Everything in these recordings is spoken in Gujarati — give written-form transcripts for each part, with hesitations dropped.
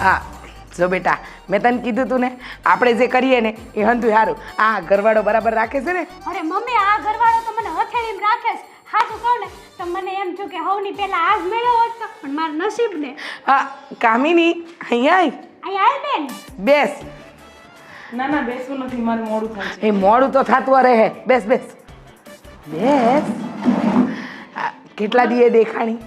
હા જો બેટા મેં તને કીધું તું ને આપણે જે કરીએ ને એ હંધું સારું. આ ઘરવાળો બરાબર રાખે છે ને? અરે મમ્મી આ ઘરવાળો તો મને હથેળીમાં રાખે છે. સાચું કહું ને તો મને એમ થયું કે હવની પહેલા આજ મેળ્યો હોત તો પણ મારું નસીબ ને. હા કામિની અહીંયા આય. અહીંયા આવ બેન. બેસ. ના ના બેસવું નથી, મારે મોડું થાય છે. એ મોડું તો થતું રહે. બેસ બેસ બેસ. કેટલા દીએ દેખાણી?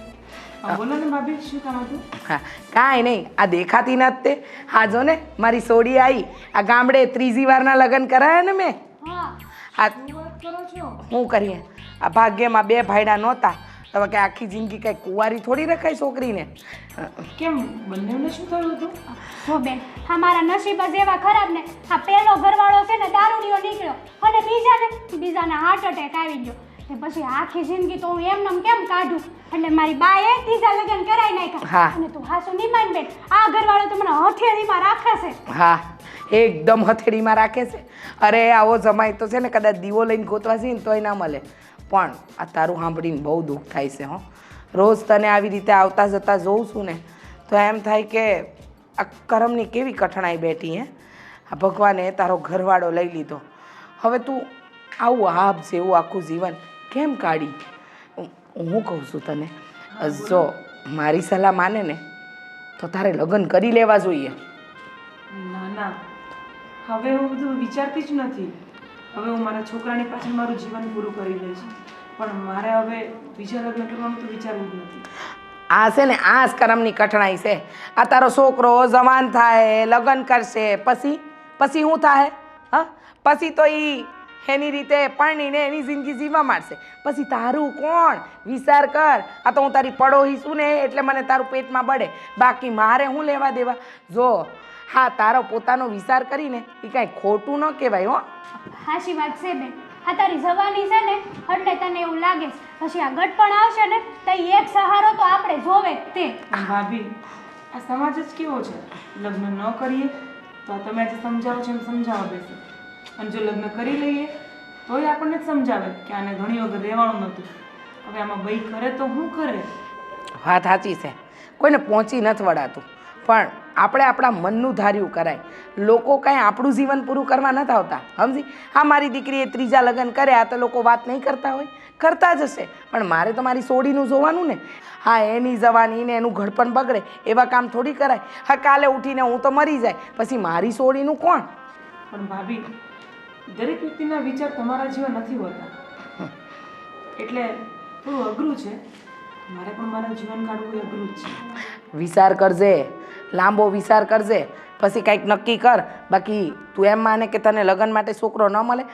બોલો ને ભાભી, શું કામ હતું? હા કાંઈ નહીં, આ દેખાતી નથી તે. હા જો ને મારી સોડી આવી. આ ગામડે ત્રીજી વારના લગ્ન કરાયા ને મેં. હા આ શું વાત કરો છો? શું કરીએ, આ ભાગ્યમાં બે ભાઈડા નહોતા. હવે કે આખી જિંદગી કઈ કુંવારી થોડી રખાય છોકરીને. કેમ બંનેને શું થયું હતું? જો બેન હા મારા નસીબ જ એવા ખરાબ ને. આ પહેલો ઘરવાળો છે ને દારૂડિયો નીકળ્યો અને બીજાને હાર્ટ એટેક આવી ગયો. ને પછી આખી જિંદગી તો હું એમનેમ કેમ કાઢું એટલે મારી બાએ ત્રીજા લગ્ન કરાવી નાખ્યા. હા. અને તું હાસુ નહીં માન બેન, આ ઘરવાળો તો મને હથેળીમાં રાખે છે. હા એકદમ હથેળીમાં રાખે છે. અરે આવો જમાઈ તો છે ને કદાચ દીવો લઈને ગોતવા જઈએ ને તોય ના મળે. પણ આ તારું સાંભળીને બહુ દુઃખ થાય છે હો. રોજ તને આવી રીતે આવતા જતા જોઉં છું ને તો એમ થાય કે આ કરમની કેવી કઠણાઈ બેઠી હે. આ ભગવાને તારો ઘરવાળો લઈ લીધો. હવે તું આવું આપ જેવું આખું જીવન કેમ કાઢી? હું કહું છું તને, જો મારી સલાહ માને ને તો તારે લગ્ન કરી લેવા જોઈએ. ના ના, હવે હું બધું વિચારતી જ નથી. હવે હું મારા છોકરાની પાછળ મારું જીવન પૂરું કરી લઈશ. પણ મારે હવે બીજા લગ્ન કરવાનું તો વિચારવું જ નથી. આ છે ને આ જ કરમની કઠણાઈ છે. આ તારો છોકરો જવાન થાય, લગ્ન કરશે, પછી પછી શું થાય? હા પછી તો એની રીતે પરણીને એની જિંદગી જીવવા માંડશે. પછી તારું કોણ? વિચાર કર. આ તો હું તારી પડોહી છું ને એટલે મને તારું પેટમાં બળે. બાકી મારે શું લેવા દેવા? જો હા તારો પોતાનો વિચાર કરીને એ કાંઈ ખોટું ન કહેવાય હો. હાચી વાત છે બેન. આ તારી જવાની છે ને એટલે તને એવું લાગે છે. પછી આ ગટપણ આવશે ને તો એક સહારો તો આપણે જોવે જ તે. ભાભી, આ સમાજ જ કેવો છે, લગ્ન ન કરીએ તો આ તમે આજે સમજાવો છો એમ સમજાવવા બેસે, અને જો લગ્ન કરી લઈએ તોય આપણને જ સમજાવે કે આને ઘણી વખત રહેવાનું નહોતું. હવે આમાં બઈ કરે તો શું કરે? વાત સાચી છે, કોઈને પહોંચી નથી વળાતું. પણ આપણે આપણા મનનું ધાર્યું કરાય. લોકો કાંઈ આપણું જીવન પૂરું કરવા નથી આવતા, સમજી? હા મારી દીકરીએ ત્રીજા લગ્ન કર્યા તો લોકો વાત નહીં કરતા હોય, કરતા જ હશે. પણ મારે તો મારી સોડીનું જોવાનું ને. હા એની જવાની ને એનું ઘડપણ બગડે એવા કામ થોડી કરાય. હા કાલે ઉઠીને હું તો મરી જાય પછી મારી સોડીનું કોણ? પણ ભાભી, દરેક વ્યક્તિના વિચાર તમારા જેવા નથી હોતા, એટલે થોડું અઘરું છે. મારે પણ મારા જીવન કાઢવું એ અઘરું જ છે. વિચાર કરજે, લાંબો વિચાર કરજે, પછી કંઈક નક્કી કર. બાકી તું એમ માને કે તને લગ્ન માટે છોકરો ન મળે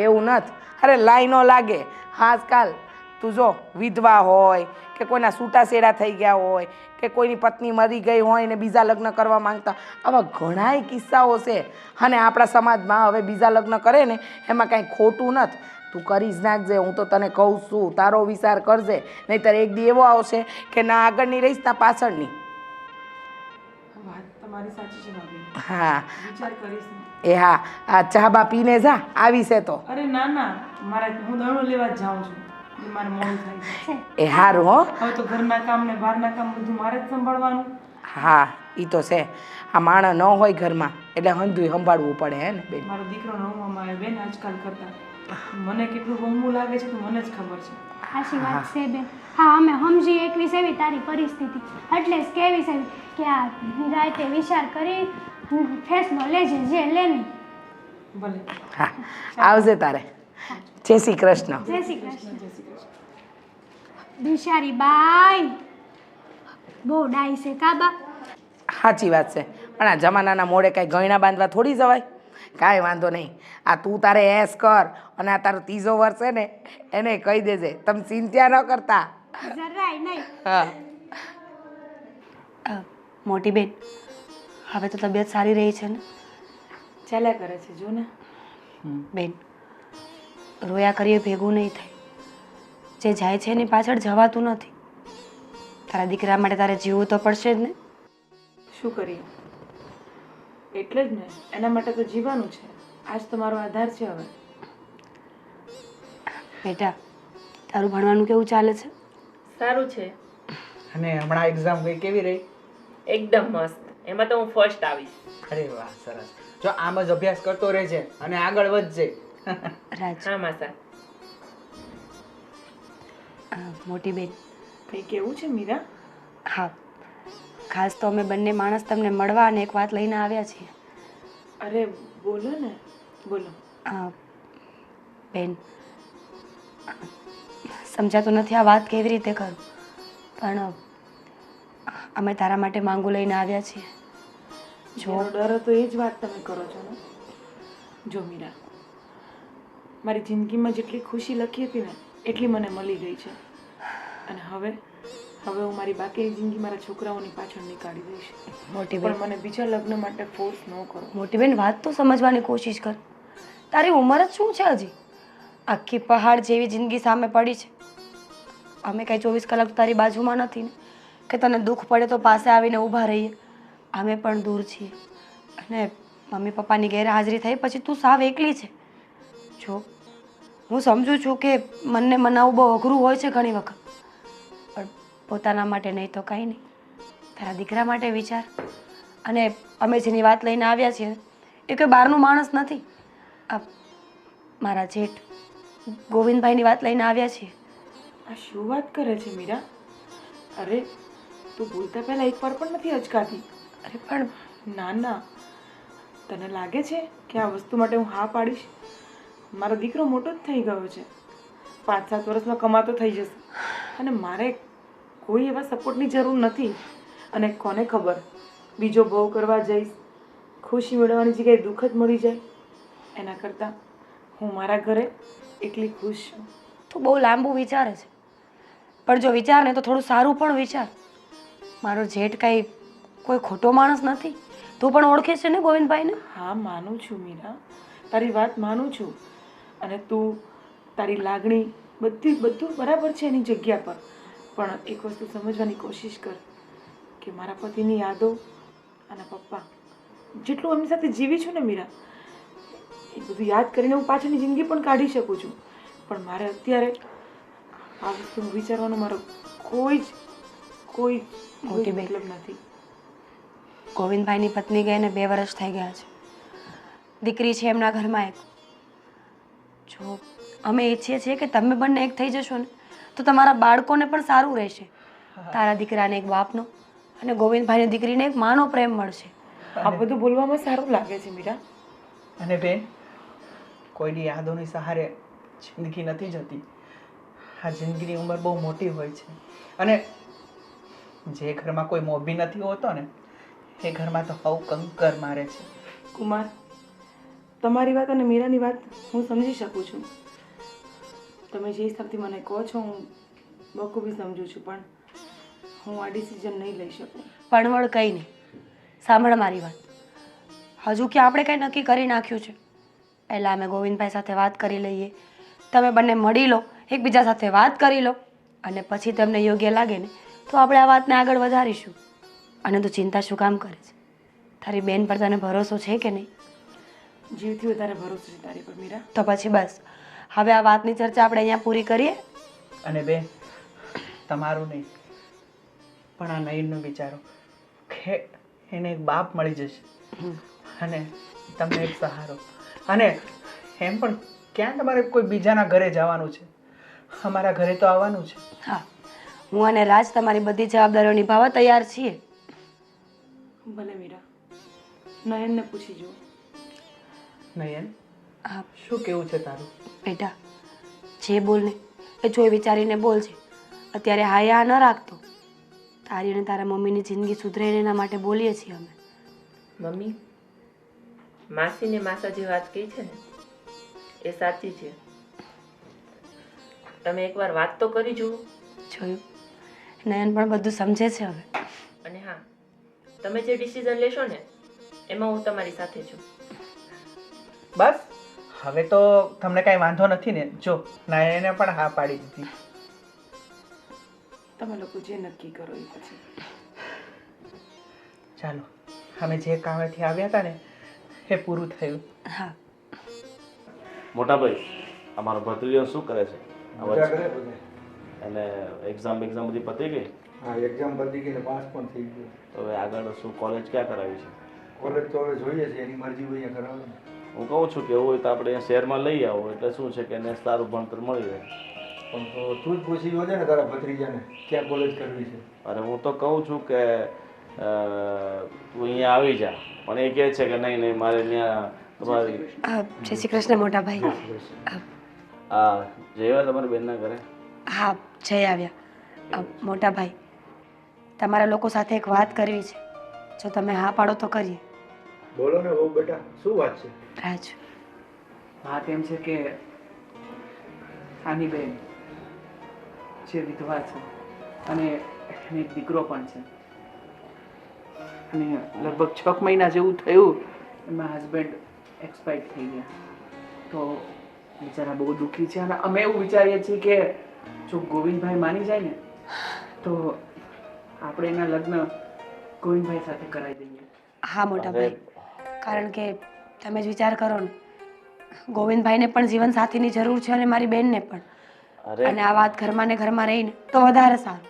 એવું નથી. અરે લાઈનો લાગે. આજકાલ તું જો વિધવા હોય કે કોઈના છૂટાછેડા થઈ ગયા હોય કે કોઈની પત્ની મરી ગઈ હોય ને બીજા લગ્ન કરવા માંગતા, આવા ઘણાય કિસ્સાઓ છે. અને આપણા સમાજમાં હવે બીજા લગ્ન કરે ને એમાં કાંઈ ખોટું નથી. તું કરી જ નાખજે, હું તો તને કહું છું. તારો વિચાર કરજે, નહીંતર એક દી એવો આવશે કે ના આગળની રહીશ ના પાછળની. વાત તમારી સાચી છે ભાભી, હા વિચાર કરીશ ને. એ હા આ ચા બા પીને જા, આવી છે તો. અરે ના ના, હું દણું લેવા જ જાઉં છું, એટલે મારે મોડું થાય છે. એ સારું હો. હવે તો ઘરના કામ ને બહારના કામ બધું મારે જ સંભાળવાનું. હા એ તો છે. આ માણસ ન હોય ઘરમાં એટલે હંધુય સંભાળવું પડે હે ને બેન. મારો દીકરો નવમામાં આવે બેન આજકાલ કરતા. મને કેટલું હોમવું લાગે છે તો મને જ ખબર છે. હાચી વાત છે બેન. હા અમે સમજી એકવી સેવી તારી પરિસ્થિતિ, એટલે જ કેવી છે કે આ રાતે વિચાર કરી ફેસલો લેજે જે લેની. ભલે. હા આવજે તારે. જય શ્રી કૃષ્ણ. જય શ્રી કૃષ્ણ. જય શ્રી કૃષ્ણ. બિચારી બાઈ બહુ ડાઈ છે કાબા. સાચી વાત છે. પણ આ જમાનાના મોડે કાંઈ ગયણા બાંધવા થોડી જવાય. કાંઈ વાંધો નહીં. આ તું તારે એસ કર અને આ તારો ત્રીજો વર્ષ છે ને એને કહી દેજે તમે ચિંતા ન કરતા. જરાય નહીં. હા મોટી બેન, હવે તો તબિયત સારી રહી છે ને? ચાલ્યા કરે છે જો ને. બેન, રોયા કરીએ ભેગું નહીં થાય. જે જાય છે એની પાછળ જવાતું નથી. તારા દીકરા માટે તારે જીવવું તો પડશે જ ને. શું કરીએ, એટલે જ ને, એના માટે તો જીવવાનું છે. આજ તો મારો આધાર છે. હવે બેટા, તારું ભણવાનું કેવું ચાલે છે? સારું છે. અને હમણાં એક્ઝામ ગઈ કેવી રહી? એકદમ મસ્ત. એમાં તો હું ફર્સ્ટ આવીશ. અરે વાહ, સરસ. જો આમ જ અભ્યાસ કરતો રહેજે અને આગળ વધજે. રાજ, હા માસા. મોટી બેન, કંઈ કેવું છે મીરા? હા, ખાસ તો અમે બંને માણસ તમને મળવા અને એક વાત લઈને આવ્યા છીએ. અરે બોલો ને, બોલો. અ, બેન, સમજાતું નથી આ વાત કેવી રીતે કરું, પણ અમે તારા માટે માંગુ લઈને આવ્યા છીએ. જેનો ડર હતો એ જ વાત તમે કરો છો ને. જો મીરા, મારી જિંદગીમાં જેટલી ખુશી લખી હતી ને એટલી મને મળી ગઈ છે. અને હવે હું મારી બાકીની જિંદગી મારા છોકરાઓની પાછળ નીકાળી દઈશ. મોટી બેન, પણ મને બીજા લગ્ન માટે ફોર્સ ન કરો. મોટી બેન, વાત તો સમજવાની કોશિશ કર. તારી ઉંમર જ શું છે હજી? આખી પહાડ જેવી જિંદગી સામે પડી છે. અમે કાંઈ 24 કલાક તો તારી બાજુમાં નથી ને કે તને દુઃખ પડે તો પાસે આવીને ઊભા રહીએ. અમે પણ દૂર છીએ અને મમ્મી પપ્પાની ગેરહાજરી થઈ પછી તું સાવ એકલી છે. જો હું સમજુ છું કે મનને મનાવવું બહુ અઘરું હોય છે ઘણી વખત, પણ પોતાના માટે નહીં તો કાંઈ નહીં, તારા દીકરા માટે વિચાર. અને અમે જેની વાત લઈને આવ્યા છીએ એ કોઈ બહારનું માણસ નથી. આ મારા જેઠ ગોવિંદભાઈની વાત લઈને આવ્યા છીએ. આ શું વાત કરે છે મીરા? અરે તું બોલતા પહેલા એકવાર પણ નથી અચકાતી. અરે પણ ના ના, તને લાગે છે કે આ વસ્તુ માટે હું હા પાડીશ? મારો દીકરો મોટો જ થઈ ગયો છે, 5-7 વર્ષમાં કમાતો થઈ જશે અને મારે કોઈ એવા સપોર્ટની જરૂર નથી. અને કોને ખબર, બીજો બહુ કરવા જઈશ, ખુશી મેળવવાની જગ્યાએ દુઃખ જ મળી જાય. એના કરતાં હું મારા ઘરે એટલી ખુશ છું. તું બહુ લાંબુ વિચારે છે, પણ જો વિચાર ને તો થોડું સારું પણ વિચાર. મારો જેઠ કાંઈ કોઈ ખોટો માણસ નથી. તું પણ ઓળખે છે ને ગોવિંદભાઈને? હા માનું છું મીરા, તારી વાત માનું છું. અને તું તારી લાગણી બધું બરાબર છે એની જગ્યા પર. પણ એક વસ્તુ સમજવાની કોશિશ કર કે મારા પતિની યાદો અને પપ્પા જેટલું એમની સાથે જીવી છું ને મીરા, એ બધું યાદ કરીને હું પાછળની જિંદગી પણ કાઢી શકું છું. પણ મારે અત્યારે આ વસ્તુનું વિચારવાનો મારો કોઈ જ મોટી બેન, મતલબ નથી. ગોવિંદભાઈની પત્ની ગઈને 2 વર્ષ થઈ ગયા છે. દીકરી છે એમના ઘરમાં એક. જો અમે ઈચ્છીએ છીએ કે તમે બંને એક થઈ જશો ને તો તમારા બાળકોને પણ સારું રહેશે. તારા દીકરાને એક બાપનો અને ગોવિંદભાઈની દીકરીને એક માનો પ્રેમ મળશે. આ બધું બોલવામાં સારું લાગે છે મીરા. અને બેન, કોઈની યાદોની સહારે જિંદગી નથી જતી. આ જિંદગીની ઉંમર બહુ મોટી હોય છે અને જે ઘરમાં કોઈ મોભી નથી હોતો ને એ ઘરમાં તો હવ કંકર મારે છે. કુમાર, તમારી વાત અને મીરાની વાત હું સમજી શકું છું. તમે જે હિસાબથી મને કહો છો હું બખૂબી સમજું છું, પણ હું આ ડિસિઝન નહીં લઈ શકું. પણવળ કંઈ નહીં. સાંભળ મારી વાત. હજુ કે આપણે કંઈ નક્કી કરી નાખ્યું છે. પહેલાં અમે ગોવિંદભાઈ સાથે વાત કરી લઈએ, તમે બંને મળી લો, એકબીજા સાથે વાત કરી લો અને પછી તમને યોગ્ય લાગે ને તો આપણે આ વાતને આગળ વધારીશું. અને તું ચિંતા શું કામ કરે છે? તારી બેન પર તને ભરોસો છે કે નહીં? જીવથી વધારે ભરોસો છે તારી પર મીરા. તો પછી બસ, હવે આ વાતની ચર્ચા આપણે અહીંયા પૂરી કરીએ. અને બેન, તમારું નહીં પણ આ નયનનું વિચારો કે એને એક બાપ મળી જશે અને તમને એક સહારો. અને એમ પણ ક્યાં તમારે કોઈ બીજાના ઘરે જવાનું છે? અમારા ઘરે તો આવવાનું છે. હા, હું અને રાજ તમારી બધી જવાબદારીઓ નિભાવવા તૈયાર છીએ. ભલે મીરા, નયનને પૂછી જુઓ. નયન, હા શું કેવું છે તારું? બેટા, જે બોલને એ જોઈ વિચારીને બોલજે. અત્યારે હાયા ન રાખતો. તારી અને તારા મમ્મીની જિંદગી સુધરે ને એના માટે બોલીએ છીએ અમે. મમ્મી, માસીને માસા જે વાત કહી છે ને એ સાચી છે. તમે એકવાર વાત તો કરી જુઓ. જોયું, નયન પણ બધું સમજે છે હવે. અને હા, તમે જે ડિસિઝન લેશો ને એમાં હું તમારી સાથે છું. બસ હવે તો તમને કાંઈ વાંધો નથી ને? જો નયને પણ હા પાડી દીધી. તમે લોકો જે નક્કી કરો એ પછી. ચાલો, અમે જે કામેથી આવ્યા હતા ને એ પૂરું થયું. હા, મોટા ભાઈ, અમારો ભત્રીજો શું કરે છે? મજા કરે બધે. અને એક્ઝામ બધી પતી ગઈ? હા એક્ઝામ પતી ગઈ ને પાસ પણ થઈ ગયો. તો હવે આગળ શું કોલેજ ક્યાં કરાવી છે? કોલેજ તો હવે જોઈએ છે, એની મરજી હોય અહીંયા કરાવે ને. હું કહું છું કે એવું હોય તો આપણે અહીંયા શહેરમાં લઈ આવો એટલે શું છે કે એને સારું ભણતર મળી રહે. પણ તો તું જ પૂછી જોજે ને તારા ભત્રીજાને ક્યાં કોલેજ કરવી છે. અને હું તો કહું છું કે તું અહીંયા આવી જા, પણ એ કહે છે કે નહીં નહીં મારે ત્યાં તમારી જય શ્રી કૃષ્ણ મોટા ભાઈ. આ જઈવા તમારી બેનના ઘરે. હા જઈ આવ્યા. મોટા ભાઈ તમારા લોકો સાથે એક વાત કરવી છે, જો તમે હા પાડો તો કરીએ. બોલો ને બહુ બેટા, શું વાત છે? રાજ, વાત એમ છે કે આની બેન જે વિધવા છે અને એને એક દીકરો પણ છે, અને લગભગ 6 મહિના જેવું થયું એમાં હસબન્ડ એક્સપાયર થઈ ગયા. તો બિચારા બહુ દુઃખી છે, અને અમે એવું વિચારીએ છીએ કે જો ગોવિંદભાઈ માની જાય ને તો આપણે એના લગ્ન ગોવિંદભાઈ સાથે કરાવી દઈએ. હા મોટા ભાઈ, કારણ કે તમે જ વિચાર કરો ને, ગોવિંદભાઈને પણ જીવન સાથીની જરૂર છે અને મારી બેનને પણ. અરે અને આ વાત ઘરમાં ને ઘરમાં રહીને તો વધારે સારું.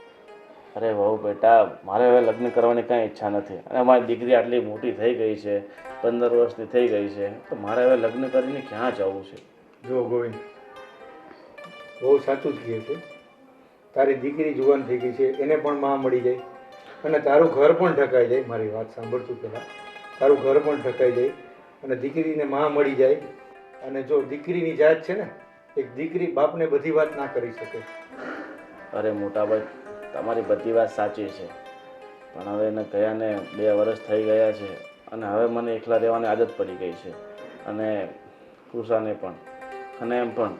અરે વહુ બેટા, મારે હવે લગ્ન કરવાની કાંઈ ઈચ્છા નથી, અને મારી દીકરી આટલી મોટી થઈ ગઈ છે, 15 વર્ષની થઈ ગઈ છે, તો મારે હવે લગ્ન કરીને ક્યાં જવું છે? જો ગોવિંદ, બહુ સાચું જ કહે છે. તારી દીકરી જુવાન થઈ ગઈ છે, એને પણ માં મળી જાય અને તારું ઘર પણ ઢકાઈ જાય. મારી વાત સાંભળતું પહેલાં, તારું ઘર પણ ઢકાઈ જાય અને દીકરીને માં મળી જાય. અને જો દીકરીની જાત છે ને, એક દીકરી બાપને બધી વાત ના કરી શકે. અરે મોટાભાઈ, તમારી બધી વાત સાચી છે, પણ હવે એને ગયાને 2 વર્ષ થઈ ગયા છે, અને હવે મને એકલા રહેવાની આદત પડી ગઈ છે, અને કૃષાને પણ, અને એમ પણ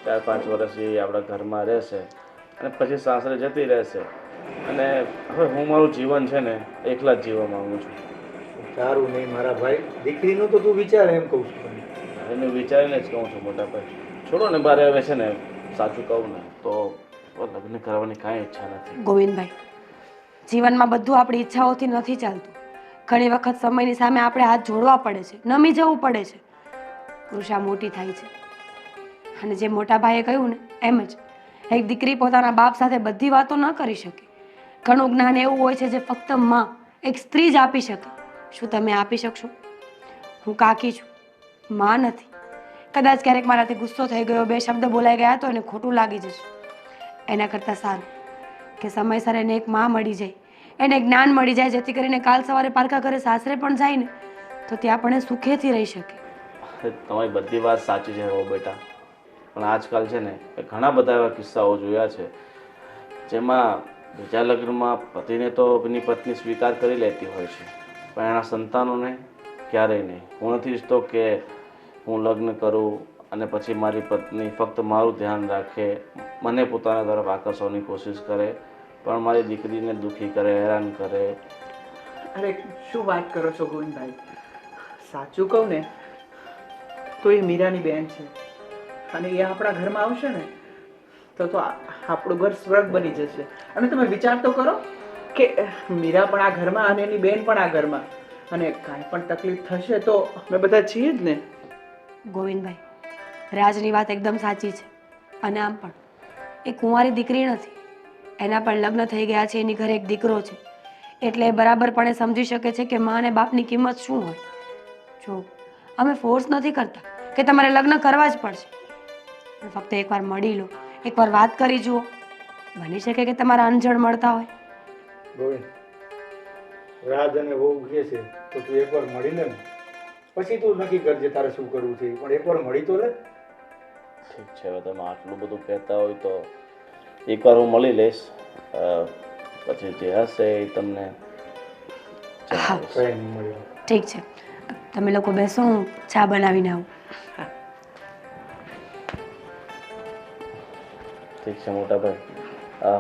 4-5 વર્ષ એ આપણા ઘરમાં રહેશે અને પછી સાસરે જતી રહેશે, અને હવે હું મારું જીવન છે ને એકલા જ જીવવા માંગુ છું. સારું નહીં મારા ભાઈ, દીકરીનું તો તું વિચાર, એમ કહું છું તને. એને વિચારીને જ કહું છું મોટાભાઈ, છોડો ને બારે. હવે છે ને સાચું કહું ને તો લગ્ન કરવાની કાંઈ ઈચ્છા નથી. ગોવિંદભાઈ, જીવનમાં બધું આપણી ઈચ્છાઓથી નથી ચાલતું. ઘણી વખત સમયની સામે આપણે હાથ જોડવા પડે છે, નમી જવું પડે છે. કૃષા મોટી થાય છે, અને જે મોટા ભાઈએ કહ્યું ને એમ જ, એક દીકરી પોતાના બાપ સાથે બધી વાતો ન કરી શકે. ઘણું જ્ઞાન એવું હોય છે જે ફક્ત માં, એક સ્ત્રી જ આપી શકે. શું તમે આપી શકશો? હું કાકી છું, માં નથી. કદાચ ક્યારેક મારાથી ગુસ્સો થઈ ગયો, 2 શબ્દ બોલાઈ ગયા તો એને ખોટું લાગી જશે. એના કરતાં સારું કે સમયસર એને એક માં મળી જાય, એને જ્ઞાન મળી જાય, જેથી કરીને કાલ સવારે પારકા ઘરે સાસરે પણ જાય ને તો ત્યાં પણ એ સુખેથી રહી શકે. તમારી બધી વાત સાચી છે હો બેટા, પણ આજકાલ છે ને એ ઘણા બધા એવા કિસ્સાઓ જોયા છે જેમાં બીજા લગ્નમાં પતિને તો એની પત્ની સ્વીકાર કરી લેતી હોય છે, પણ એના સંતાનોને ક્યારેય નહીં. હું નથી ઈચ્છતો કે હું લગ્ન કરું અને પછી મારી પત્ની ફક્ત મારું ધ્યાન રાખે, મને પોતાના તરફ આકર્ષવાની કોશિશ કરે, પણ મારી દીકરીને દુઃખી કરે, હેરાન કરે. અરે શું વાત કરો છો ગોવિંદભાઈ, સાચું કહું ને તો એ મીરાની બેન છે, અને એ આપણા ઘરમાં આવશે ને તો આપણું ઘર સ્વર્ગ બની જશે. અને તમે વિચાર તો કરો કે મીરા પણ આ ઘરમાં અને એની બેન પણ આ ઘરમાં, અને કાંઈ પણ તકલીફ થશે તો અમે બધા છીએ જ ને. ગોવિંદભાઈ, રાજની વાત એકદમ સાચી છે. અને આમ પણ એ કુંવારી દીકરી નથી, એના પણ લગ્ન થઈ ગયા છે, એની ઘરે એક દીકરો છે, એટલે એ બરાબરપણે સમજી શકે છે કે મા અને બાપની કિંમત શું હોય. જો અમે ફોર્સ નથી કરતા કે તમારે લગ્ન કરવા જ પડશે, પણ ફક્ત એકવાર મળી લો, એકવાર વાત કરી જુઓ. બની શકે કે તમારા અંજળ મળતા હોય. ગોવિંદ, રાજ અને વહુ કહે છે તો તું એકવાર મળી લે ને, પછી તું નક્કી કરજે તારે શું કરવું છે, પણ એકવાર મળી તો લે. ઠીક છે, હવે તમે આટલું બધું કહેતા હોય તો એકવાર હું મળી લઈશ, પછી જે હશે એ તમને જણાવીશ. કઈ નહીં મળ્યું. ઠીક છે, તમે લોકો બેસો, હું ચા બનાવીને આવું. ઠીક છે મોટાભાઈ,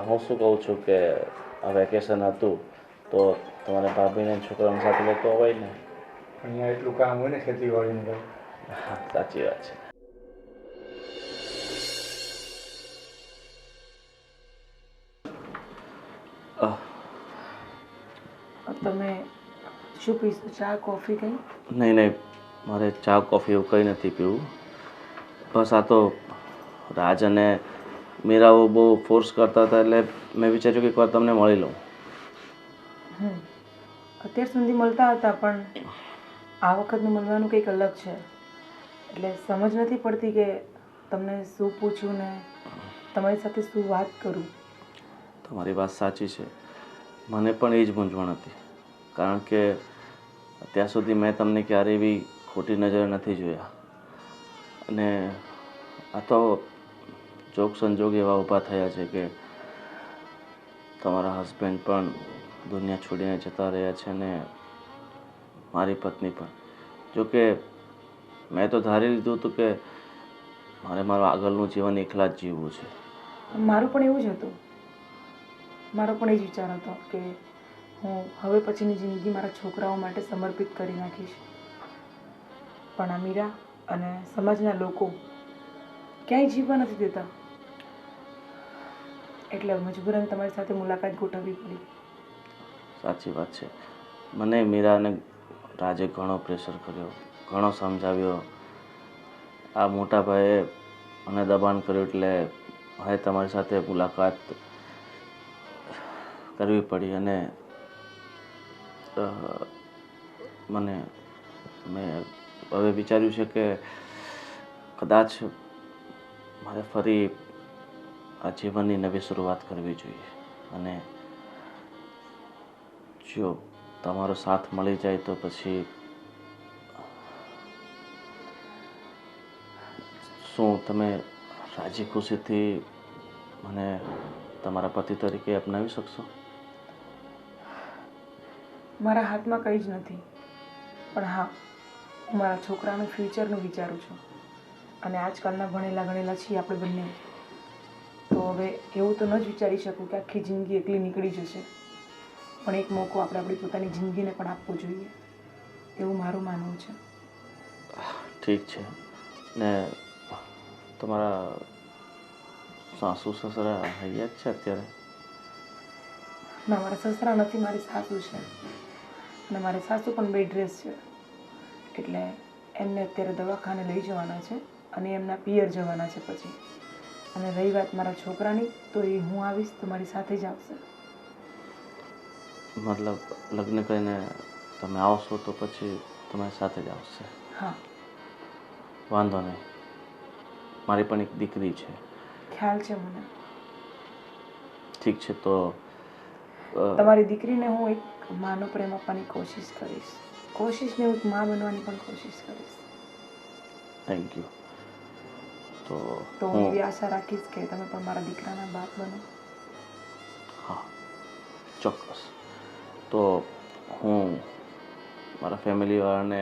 હું શું કહું છું કે આ વેકેશન હતું તો તમારે ભાભીને છોકરાઓની સાથે લેતો હોય ને? અહીંયા એટલું કામ હોય ને ખેતીવાડીનું ભાઈ. હા સાચી વાત છે. તમે શું પીશો, ચા કોફી કંઈ? નહીં નહીં, મારે ચા કોફી એવું કંઈ નથી પીવું. બસ આ તો રાજ અને મીરાઓ બહુ ફોર્સ કરતા હતા એટલે મેં વિચાર્યું કે એકવાર તમને મળી લઉં. અત્યાર સુધી મળતા હતા પણ આ વખતનું મળવાનું કંઈક અલગ છે. એટલે સમજ નથી પડતી કે તમને શું પૂછું ને તમારી સાથે શું વાત કરું. તમારી વાત સાચી છે. મને પણ એ જ મૂંઝવણ હતી, કારણ કે અત્યાર સુધી મેં તમને ક્યારેય એવી ખોટી નજરે નથી જોયા. અને આ તો જોગ સંજોગ એવા ઊભા થયા છે કે તમારા હસબન્ડ પણ દુનિયા છોડીને જતા રહ્યા છે અને મારી પત્ની પણ. જોકે મેં તો ધારી લીધું હતું કે મારે મારું આગળનું જીવન એકલા જ જીવવું છે. મારું પણ એવું જ હતું. મારો પણ એ જ વિચાર હતો કે હું હવે પછીની જિંદગી મારા છોકરાઓ માટે સમર્પિત કરી નાખીશ. પણ આ મીરા અને સમાજના લોકો ક્યાંય જીવવા નથી દેતા, એટલે મજબૂરન તમારી સાથે મુલાકાત ગોઠવવી પડી. સાચી વાત છે. મને મીરા અને રાજે ઘણો પ્રેશર કર્યો, ઘણો સમજાવ્યો. આ મોટા ભાઈએ મને દબાણ કર્યું એટલે મારે તમારી સાથે મુલાકાત કરવી પડી. અને મેં હવે વિચાર્યું છે કે કદાચ મારે ફરી આ જીવનની નવી શરૂઆત કરવી જોઈએ. અને જો તમારો સાથ મળી જાય તો પછી શું તમે રાજી ખુશીથી મને તમારા પતિ તરીકે અપનાવી શકશો? મારા હાથમાં કંઈ જ નથી, પણ હા, હું મારા છોકરાનું ફ્યુચરનું વિચારું છું. અને આજકાલના ભણેલા ગણેલા છીએ આપણે બંને, તો હવે એવું તો ન જ વિચારી શકું કે આખી જિંદગી એકલી નીકળી જશે. પણ એક મોકો આપણે આપણી પોતાની જિંદગીને પણ આપવો જોઈએ, એવું મારું માનવું છે. ઠીક છે. ને તમારા સાસુ સસરા અહીંયા જ છે અત્યારે? ના, મારા સસરા નથી, મારી સાસુ છે. અને મારી સાસુ પણ બેડ રેસ્ટ છે, એટલે એમને અત્યારે દવાખાને લઈ જવાના છે અને એમના પિયર જવાના છે પછી. અને રહી વાત મારા છોકરાની, તો એ હું આવીશ તો મારી સાથે જ આવશે. મતલબ લગ્ન કરીને તમે આવશો તો પછી તમારી સાથે જ આવશે? હા. વાંધો નહીં. મારી પણ એક દીકરી છે. ખ્યાલ છે મને. ઠીક છે. તો તમારી દીકરીને હું એક માનો પ્રેમ આપવાની કોશિશ કરીશ. કોશિશ ને હું એક માં બનવાની પણ કોશિશ કરીશ. Thank you. તો હું એવી આશા રાખીશ કે તમે પણ મારા દીકરાના બાપ બનો. હા, ચોક્કસ. તો હું મારા ફેમિલીવાળાને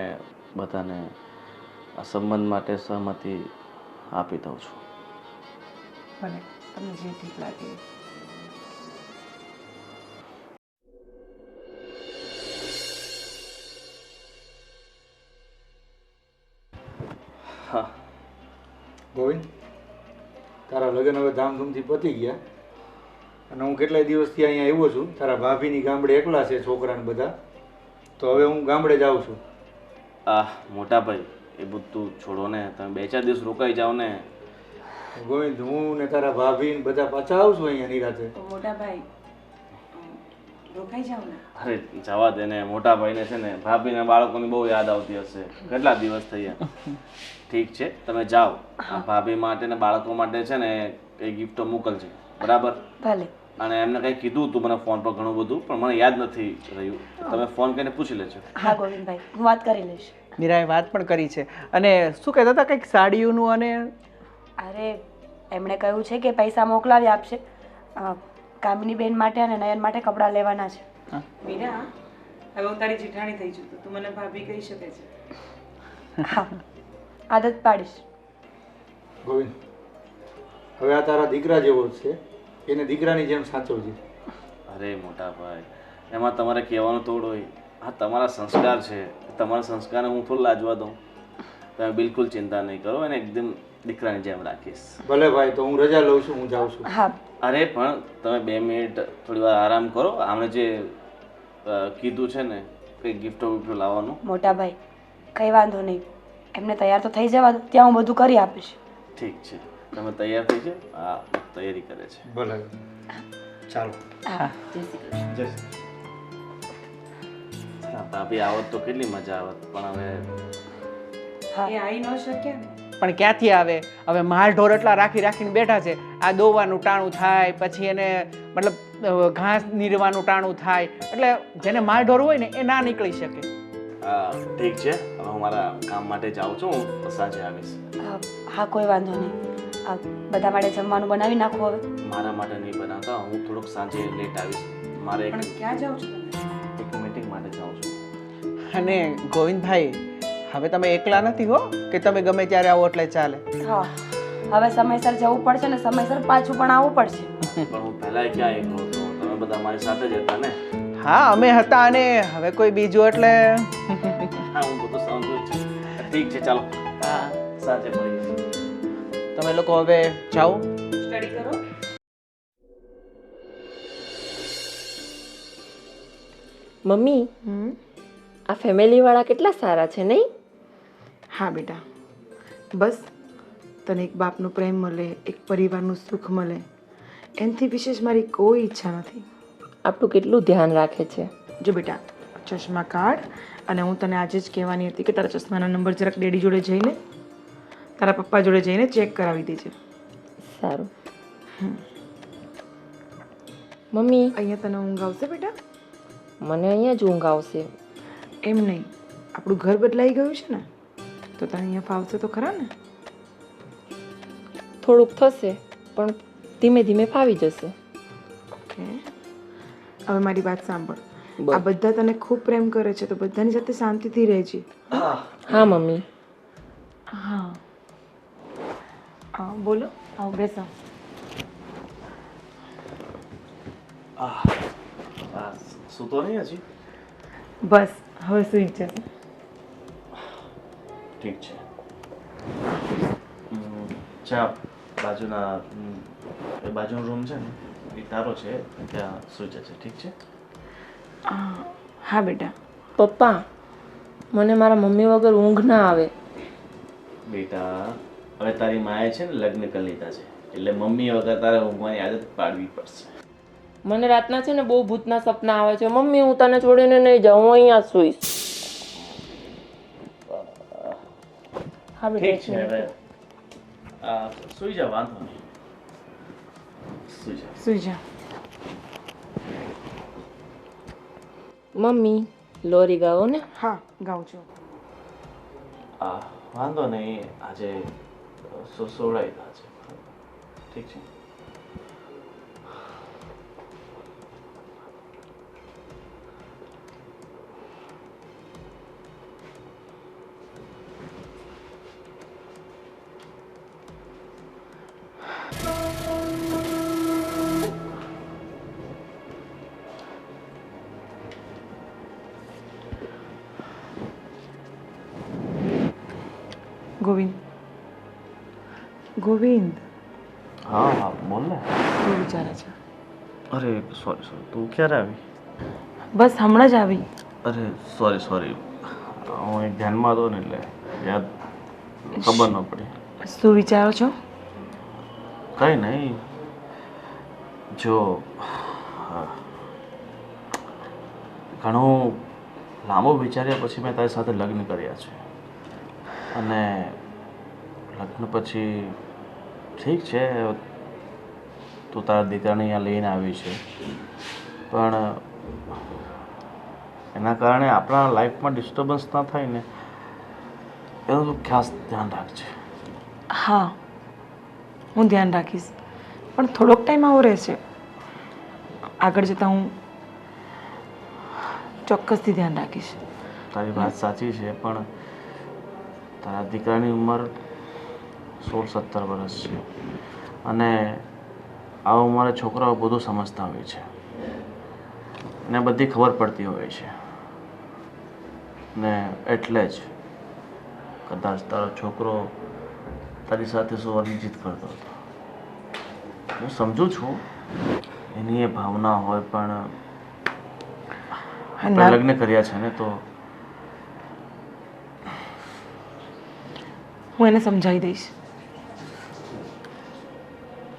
બધાને આ સંબંધ માટે સહમતિ આપી દઉં છું. ભલે, તમને જે ઠીક લાગે. હા ગોવિંદ, તારા લગ્ન હવે ધામધૂમથી પતી ગયા અને હું કેટલાય દિવસથી અહીંયા આવ્યો છું. તારા ભાભીની ગામડે એકલા છે છોકરાને બધા, તો હવે હું ગામડે જાઉં છું. મોટા ભાઈ, એ બધું છોડો ને, તમે 2-4 દિવસ રોકાઈ જાઓ ને. ગોવિંદ, હું ને તારા ભાભી ને બધા પાછા આવશું અહીંયા નિરાતે. મોટા ભાઈ, રોકાઈ જાવ ને. અરે જવા દે ને. મોટા ભાઈને છે ને ભાભીને બાળકોની બહુ યાદ આવતી હશે. કેટલા દિવસ થયા. ઠીક છે, તમે જાઓ. ભાભી માટે ને બાળકો માટે છે ને કઈ ગિફ્ટો મોકલજે, બરાબર? ભલે. અને એમને કંઈ કીધું હતું મને ફોન પર ઘણું બધું, પણ મને યાદ નથી રહ્યું. તમે ફોન કરીને પૂછી લેજો. હા ગોવિંદભાઈ, હું વાત કરી લઈશ. મીરાએ વાત પણ કરી છે. અને શું કહેતા હતા કંઈક સાડીઓનું? અને અરે એમણે કહ્યું છે કે પૈસા મોકલાવી આપશે. કામિની બેન માટે અને નયન માટે કપડાં લેવાના છે. મીરા, હવે હું તારી જેઠાણી થઈ છું તો તું મને ભાભી કહી શકે છે. હા, આદત પાડીશ. ગોવિંદ, હવે આ તારા દીકરા જેવો જ છે, એને દીકરાની જેમ સાચવજે. અરે મોટા ભાઈ, એમાં તમારે કહેવાનું થોડું હોય. આ તમારા સંસ્કાર છે, તમારા સંસ્કારને હું થોડું લાજવા દઉં? તમે બિલકુલ ચિંતા નહીં કરો, એને એકદમ દીકરાની જેમ રાખીશ. ભલે ભાઈ, તો હું રજા લઉં છું, હું જાઉં છું. હા. અરે પણ તમે 2 મિનિટ થોડી વાર આરામ કરો. આમણે જે કીધું છે ને કંઈ ગિફ્ટો વિફ્ટો લાવવાનું. મોટા ભાઈ, કંઈ વાંધો નહીં, એમને તૈયાર તો થઈ જવા દો, ત્યાં હું બધું કરી આપીશ. ઠીક છે, તમે તૈયાર થઈ જાઓ. હા, તૈયારી કરે છે. ભલે. ચાલો હા જય શ્રી કૃષ્ણ. જય શ્રી કૃષ્ણ. હા, ભાભી આવત તો કેટલી મજા આવત પણ હવે એ આવી ન શક્યા ને. પણ ક્યાંથી આવે હવે માલ ઢોર એટલા રાખીને બેઠા છે આ દોવાનું ટાણું થાય પછી એને મતલબ ઘાસ નીરવાનું ટાણું થાય એટલે જેને માલ ઢોર હોય ને એ ના નીકળી શકે. ઠીક છે હવે હું મારા કામ માટે જાઉં છું હું સાંજે આવીશ. હા કોઈ વાંધો નહીં. બધા માટે જમવાનું બનાવી નાખો હવે. મારા માટે નહીં બનાવતા હું થોડુંક સાંજે લેટ આવીશ મારે પણ ક્યાં જાઓ છો તમે? એક મીટિંગ માટે જાઉં છું. અને ગોવિંદભાઈ હવે તમે એકલા નથી હો કે તમે ગમે ત્યારે આવો એટલે ચાલે. હા હવે સમયસર જવું પડશે ને સમયસર પાછું પણ આવવું પડશે. પણ હું પહેલાં ક્યાં એકલો હતો તમે બધા મારી સાથે જ હતા ને. હા અમે હતા અને હવે કોઈ બીજું એટલે હા હું બધું સમજુ જ છું. ઠીક છે ચાલો હા સાંજે મળીએ. તમે લોકો હવે જાઓ. સ્ટડી કરો. મમ્મી આ ફેમિલી વાળા કેટલા સારા છે નહીં? હા બેટા, બસ તને એક બાપનો પ્રેમ મળે, એક પરિવારનું સુખ મળે, એનાથી વિશેષ મારી કોઈ ઈચ્છા નથી. આપણું કેટલું ધ્યાન રાખે છે. જો બેટા, ચશ્મા કાઢ અને હું તને આજે જ કહેવાની હતી કે તારા ચશ્માના નંબર જરાક ડેડી જોડે જઈને તારા પપ્પા જોડે જઈને ચેક કરાવી દેજે. સારું. મમ્મી અહીંયા તને ઊંઘ આવશે બેટા? મને અહીંયા જ ઊંઘ આવશે. એમ નહીં, આપણું ઘર બદલાઈ ગયું છે ને તો તને અહીંયા ફાવશે તો ખરા ને? થોડુંક થશે પણ ધીમે ધીમે ફાવી જશે. ઓકે, હવે મારી વાત સાંભળ. આ બધા તને ખૂબ પ્રેમ કરે છે તો બધાની સાથે શાંતિથી રહેજે. હા મમ્મી. હા બોલો, આવો બેસો. સૂતો નહીં હજી? બસ હવે સુઈ જ જશે. ઠીક છે. ચા બાજુના એ બાજુનો રૂમ છે ને એ તારો છે ત્યાં સૂઈ જશે. ઠીક છે? હા બેટા. પપ્પા મને મારા મમ્મી વગર ઊંઘ ના આવે. બેટા હવે તારી માએ છે ને લગ્ન કરી લીધા છે એટલે મમ્મી વગર તારે ઊંઘવાની આદત પાડવી પડશે. મને રાતના છે ને બહુ ભૂતના સપના આવે છે. મમ્મી હું તને છોડીને નહીં જાઉં, હું અહીંયા સૂઈશ. હા ઠીક છે બેટા. હવે સૂઈ જા, વાંધો નહીં. સૂઈ જા. સુઈ જા. મમ્મી લોરી ગાઓ ને. હા ગાઉં છું. વાંધો નહીં, આજે સોળાઈ ગયા છે. ઠીક છે. ગોવિંદ, ગોવિંદ, હા હા બોલ ને. શું વિચારે છે? અરે સોરી તું ક્યારે આવી? બસ હમણાં જ આવી. અરે સોરી હું એક ધ્યાનમાં હતો ને એટલે યાદ ખબર ન પડી. શું વિચારો છો? કંઈ નહીં, જો ઘણું લાંબુ વિચાર્યા પછી મેં તારી સાથે લગ્ન કર્યા છે અને લગ્ન પછી ઠીક છે તું તારા દીકરાને અહીંયા લઈને આવી છે પણ એના કારણે આપણા લાઈફમાં ડિસ્ટર્બન્સ ના થાય ને એનું તું ખાસ ધ્યાન રાખજે. હા હું ધ્યાન રાખીશ પણ થોડોક ટાઈમ આવો રહેશે. આગળ જતાં હું ચોક્કસથી ધ્યાન રાખીશ. તારી વાત સાચી છે પણ તારા દીકરાની ઉંમર 16-17 વર્ષ છે અને આ ઉંમરે છોકરાઓ બધું સમજતા હોય છે ને બધી ખબર પડતી હોય છે ને એટલે જ કદાચ તારો છોકરો તારી સાથે સુવાની જીદ કરતો હતો. હું સમજુ છું એની એ ભાવના હોય પણ આપણે લગ્ન કર્યા છે ને તો હું એને સમજાવી દઈશ.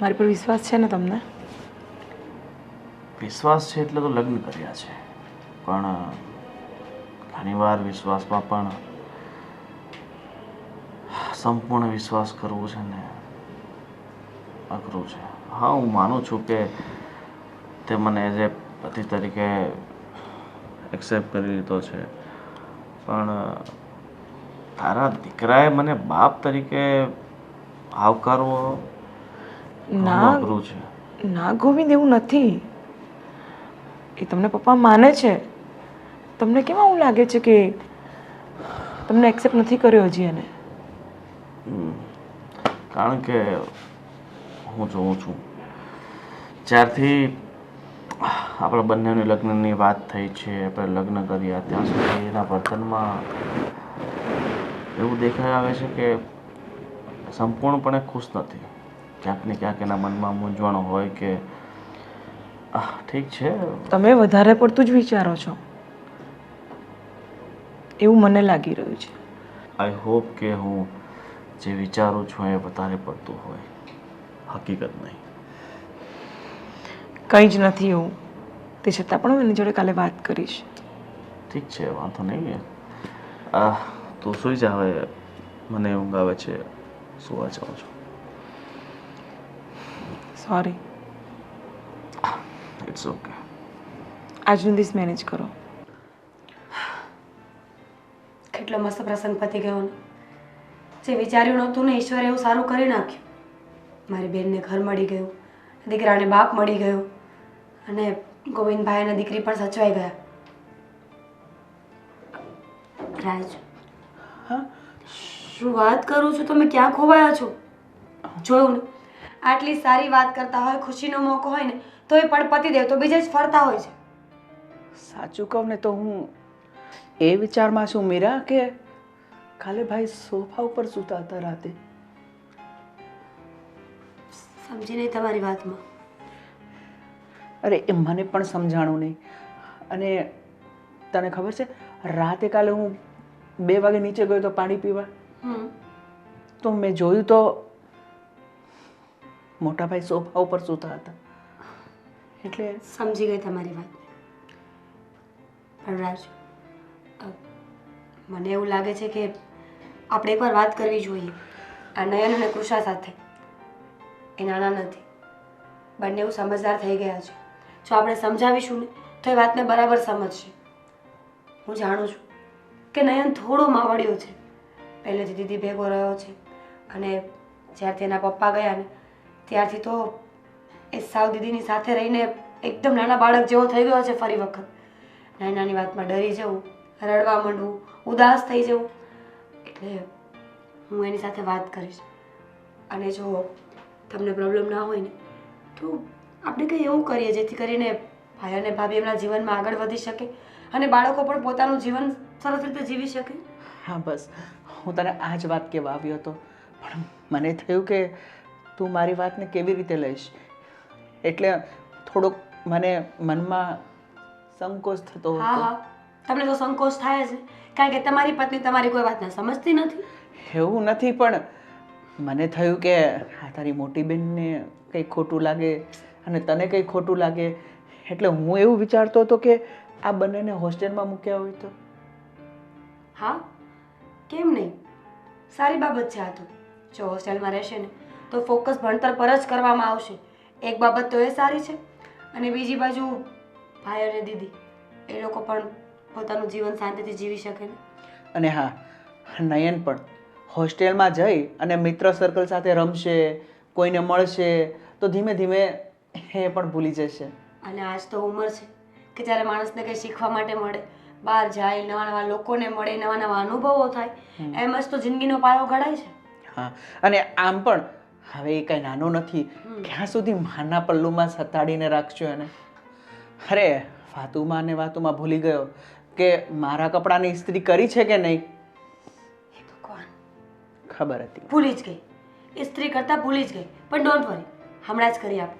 મારી પર વિશ્વાસ છે ને તમને? વિશ્વાસ છે એટલે તો લગ્ન કર્યા છે, પણ ઘણીવાર વિશ્વાસમાં પણ સંપૂર્ણ વિશ્વાસ કરવો છે ને અઘરું છે. હા, હું માનું છું કે તે મને એઝ એ પતિ તરીકે એક્સેપ્ટ કરી લીધો છે, પણ તારા દીકરાએ મને બાપ તરીકે આવકારવો ઘણું ના અઘરું છે. ના ગોવિંદ, એવું નથી. એ તમને પપ્પા માને છે. તમને કેમ એવું લાગે છે કે તમને એક્સેપ્ટ નથી કર્યો હજી એને? કારણ કે હું જોઉં છું જ્યારથી આપણા બંનેની લગ્નની વાત થઈ છે, આપણે લગ્ન કર્યા ત્યાં સુધી એના વર્તનમાં એવું દેખાઈ આવે છે કે સંપૂર્ણપણે ખુશ નથી. ક્યાંક ને ક્યાંક એના મનમાં મૂંઝવણ હોય કે ઠીક છે. તમે વધારે પડતું જ વિચારો છો એવું મને લાગી રહ્યું છે. આઈ હોપ કે હું જે વિચારું છું એ વધારે પડતું હોય, હકીકત નહીં. કંઈ જ નથી એવું. તે છતાં પણ હું એની જોડે કાલે વાત કરીશ. ઠીક છે, વાંધો નહીં. તું સુઈ જા હવે, મને ઊંઘ આવે છે, સુવા જાઉં છું. સોરી. It's okay. આજનો દિવસ મેનેજ કરો. કેટલો મસ્ત પ્રસંગ પતી ગયો ને. જે વિચાર્યું નહોતું ને ઈશ્વરે એવું સારું કરી નાખ્યું. મારી બેનને ઘર મળી ગયું, દીકરાને બાપ મળી ગયો, અને ગોવિંદભાઈ અને દીકરી પણ સચવાઈ ગયા. રાજ, હા, શું વાત કરું છું, તમે ક્યાં ખોવાયા છો? જોયું ને, આટલી સારી વાત કરતા હોય, ખુશીનો મોકો હોય ને તો એ પણ પતિદેવ તો બીજે જ ફરતા હોય છે. સાચું કહું ને તો હું એ વિચારમાં છું મીરા કે કાલે ભાઈ સોફા ઉપર સૂતા હતા રાતે. સમજી નહીં તમારી વાતમાં. અરે એ મને પણ સમજાણું નહીં. અને તને ખબર છે, રાતે કાલે હું 2 વાગે નીચે ગયો તો પાણી પીવા, તો મેં જોયું તો મોટા ભાઈ સોફા ઉપર સૂતા હતા. એટલે સમજી ગઈ તમારી વાત. પણ રાજ, મને એવું લાગે છે કે આપણે એકવાર વાત કરવી જોઈએ આ નયન અને કૃષા સાથે. એ નાના નથી, બંને એવું સમજદાર થઈ ગયા છે. જો આપણે સમજાવીશું ને તો એ વાતને બરાબર સમજશે. હું જાણું છું કે નયન થોડો માવડ્યો છે, પહેલેથી દીદી ભેગો રહ્યો છે, અને જ્યારથી એના પપ્પા ગયા ને ત્યારથી તો એ સાવ દીદીની સાથે રહીને એકદમ નાના બાળક જેવો થઈ ગયો છે. ફરી વખત નાની નાની વાતમાં ડરી જવું, રડવા માંડવું, ઉદાસ થઈ જવું. એટલે હું એની સાથે વાત કરીશ, અને જો તમને પ્રોબ્લેમ ના હોય ને તો આપણે કંઈ એવું કરીએ જેથી કરીને ભાઈ અને ભાભી એમના જીવનમાં આગળ વધી શકે અને બાળકો પણ પોતાનું જીવન સરસ રીતે જીવી શકે. હા, બસ હું તને આ જ વાત કહેવા આવ્યો હતો, પણ મને થયું કે તું મારી વાતને કેવી રીતે લઈશ, એટલે થોડોક મને મનમાં સંકોચ થતો હા હતો. હા, તમને તો સંકોચ થાય જ ને, કારણ કે તમારી પત્ની તમારી કોઈ વાતને સમજતી નથી. એવું નથી, પણ મને થયું કે આ તારી મોટી બેનને કંઈ ખોટું લાગે અને તને કંઈ ખોટું લાગે, એટલે હું એવું વિચારતો હતો કે આ બંનેને હોસ્ટેલમાં મૂક્યા હોય તો. હા, કેમ નહીં, સારી બાબત છે આ તો. જો હોસ્ટેલમાં રહેશે ને તો ફોકસ ભણતર પર જ કરવામાં આવશે. એક બાબત તો એ સારી છે, અને બીજી બાજુ ભાઈ અને દીદી એ લોકો પણ પોતાનું જીવન શાંતિથી જીવી શકે ને. અને હા, નયન પણ હોસ્ટેલમાં જઈ અને મિત્ર સર્કલ સાથે રમશે, કોઈને મળશે, તો ધીમે ધીમે એ પણ ભૂલી જશે. અને આજ તો ઉંમર છે કે જ્યારે માણસને કંઈ શીખવા માટે મળે, બહાર જાય, નવા નવા લોકોને મળે, નવા નવા અનુભવો થાય, એમ જ તો જિંદગીનો પાયો ઘડાય છે. હા, અને આમ પણ હવે એ કંઈ નાનો નથી, ક્યાં સુધી માના પલ્લુમાં સતાડીને રાખજો એને. અરે વાતુમાં ને વાતુમાં ભૂલી ગયો કે મારા કપડાની ઇસ્ત્રી કરી છે કે નહીં. હે ભગવાન, ખબર હતી. ભૂલી જ ગઈ, ઇસ્ત્રી કરતા ભૂલી જ ગઈ. પણ ડોન્ટ વરી, હમણાં જ કરી આપો.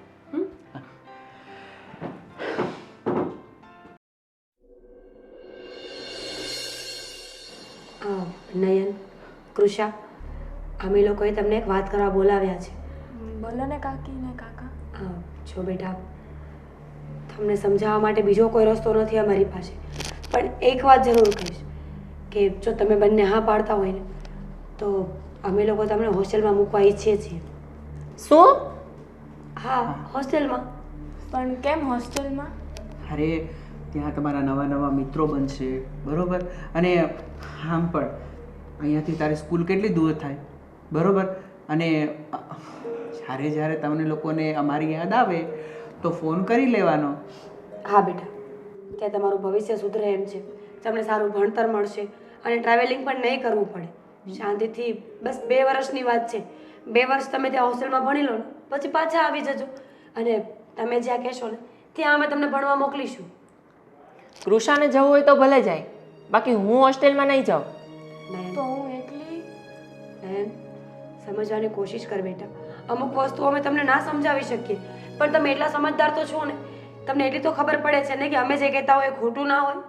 નયન, કૃષા, અમે લોકોએ તમને એક વાત કરવા બોલાવ્યા છે. બોલો ને કાકી ને કાકા. જો બેટા, તમને સમજાવવા માટે બીજો કોઈ રસ્તો નથી અમારી પાસે, પણ એક વાત જરૂર કહીશ કે જો તમે બંને હા પાડતા હોય ને તો અમે લોકો તમને હોસ્ટેલમાં મૂકવા ઈચ્છીએ છીએ. શું? હા, હોસ્ટેલમાં. પણ કેમ હોસ્ટેલમાં? અરે ત્યાં તમારા નવા નવા મિત્રો બનશે, બરોબર? અને આમ પણ અહીંયાથી તારી સ્કૂલ કેટલી દૂર થાય, બરોબર? અને જ્યારે જ્યારે તમને લોકોને અમારી યાદ આવે તો ફોન કરી લેવાનો. હા બેટા, ત્યાં તમારું ભવિષ્ય સુધરે એમ છે, તમને સારું ભણતર મળશે અને ટ્રાવેલિંગ પણ નહીં કરવું પડે. શાંતિથી બસ 2 વર્ષની વાત છે, 2 વર્ષ તમે ત્યાં હોસ્ટેલમાં ભણી લો ને પછી પાછા આવી જજો અને તમે જ્યાં કહેશો ને ત્યાં અમે તમને ભણવા મોકલીશું. કૃષાને જવું હોય તો ભલે જાય, બાકી હું હોસ્ટેલમાં નહીં જાઉં. નયન, તો હું એકલી? નયન, સમજવાની કોશિશ કર બેટા. અમુક વસ્તુઓ અમે તમને ના સમજાવી શકીએ, પણ તમે એટલા સમજદાર તો છો ને, તમને એટલી તો ખબર પડે છે ને કે અમે જે કહેતા હોય એ ખોટું ના હોય.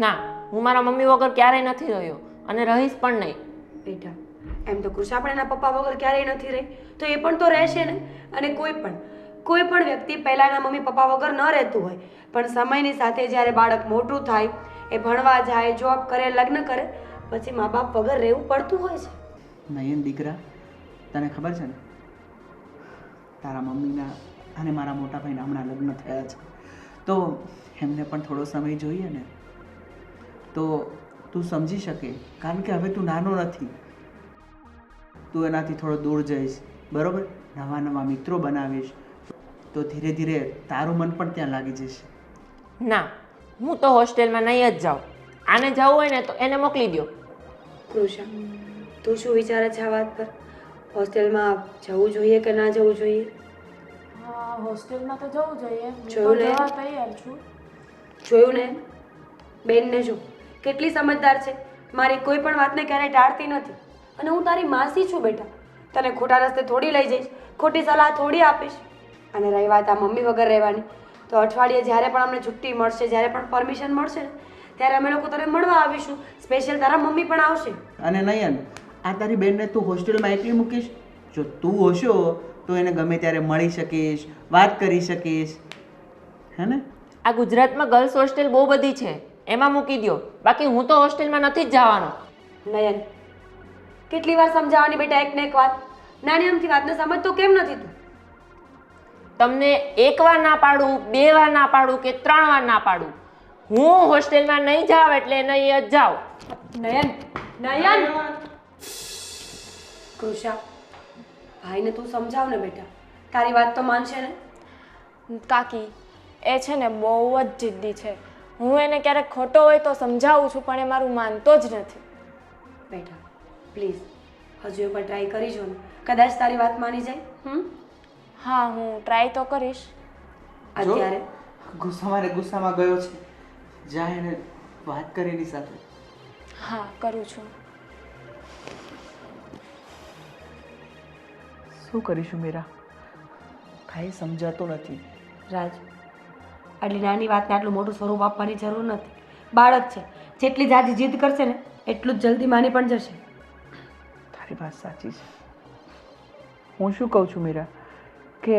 ના, હું મારા મમ્મી વગર ક્યારેય નથી રહ્યો અને રહીશ પણ નહીં. બેટા, એમ તો કૃષા પણ એના પપ્પા વગર ક્યારેય નથી રહી, તો એ પણ તો રહેશે ને. અને કોઈ પણ વ્યક્તિ પહેલા એના મમ્મી પપ્પા વગર ન રહેતું હોય, પણ સમયની સાથે જ્યારે બાળક મોટું થાય, એ ભણવા જાય, જોબ કરે, લગ્ન કરે, પછી મા બાપ વગર રહેવું પડતું હોય છે. નયન દીકરા, તને ખબર છે ને તારા મમ્મીના અને મારા મોટા ભાઈના હમણાં લગ્ન થયા છે, તો એમને પણ થોડો સમય જોઈએ ને તો તું સમજી શકે. કારણ કે હવે તું નાનો નથી, તું એનાથી થોડો દૂર જઈશ, બરાબર? નવા નવા મિત્રો બનાવીશ તો ધીરે ધીરે તારું મન પણ ત્યાં લાગી જશે. ના, હું તો હોસ્ટેલમાં નહીં જ જાઉં. આને જવું હોય ને તો એને મોકલી દો. કૃષા, તું શું વિચારે છે આ વાત પર? હોસ્ટેલમાં જવું જોઈએ કે ના જવું જોઈએ? હા, હોસ્ટેલમાં તો જવું જોઈએ. હું તો જોયું ને? જવા તૈયાર છું. જોયું ને? બેનને જો કેટલી સમજદાર છે, મારી કોઈ પણ વાતને ક્યારેય ટાળતી નથી. અને હું તારી માસી છું બેટા, તને ખોટા રસ્તે થોડી લઈ જઈશ, ખોટી સલાહ થોડી આપીશ. અને રહી વાત આ મમ્મી વગર રહેવાની, તો અઠવાડિયે જ્યારે પણ અમને છુટ્ટી મળશે, જ્યારે પણ પરમિશન મળશે ને ત્યારે અમે લોકો તને મળવા આવીશું. સ્પેશિયલ તારા મમ્મી પણ આવશે. અને નયન, આ તારી બેનને તું હોસ્ટેલમાં એકલી મૂકીશ? જો તું હોશો તો એને ગમે ત્યારે મળી શકીશ, વાત કરી શકીશ, હે ને? આ ગુજરાતમાં ગર્લ્સ હોસ્ટેલ બહુ બધી છે, એમાં મૂકી દો. બાકી હું તો હોસ્ટેલમાં નથી જ જવાનો. નયન, કેટલી વાર સમજાવવાની બેટા એકને એક વાત? નાની અમથી વાતને સમજતો કેમ નથી તું? તમને 1 વાર ના પાડું, 2 વાર ના પાડું કે 3 વાર ના પાડું, હું હોસ્ટેલમાં નહીં જાઉં એટલે નહીં જ જાઉં. નયન, નયન! કૃષા, ભાઈને તું સમજાવ ને બેટા, તારી વાત તો માનશે ને? કાકી, એ છે ને બહુ જ જિદ્દી છે. હું એને ક્યારેક ખોટો હોય તો સમજાવું છું, પણ એ મારું માનતો જ નથી. બેટા પ્લીઝ હજુ એકવાર ટ્રાય કરી જો ને, કદાચ તારી વાત માની જાય. હા, હું ટ્રાય તો કરીશ. અત્યારે ગુસ્સામાં ને ગુસ્સામાં ગયો છે, જા એને વાત કરી એની સાથે. હા, કરું છું. શું કરીશું મીરા? કાંઈ સમજાતું નથી. રાજ, આટલી નાની વાતને આટલું મોટું સ્વરૂપ આપવાની જરૂર નથી. બાળક છે, જેટલી જાજી જીદ કરશે ને એટલું જ જલ્દી માની પણ જશે. તારી વાત સાચી છે. હું શું કહું છું મીરા, કે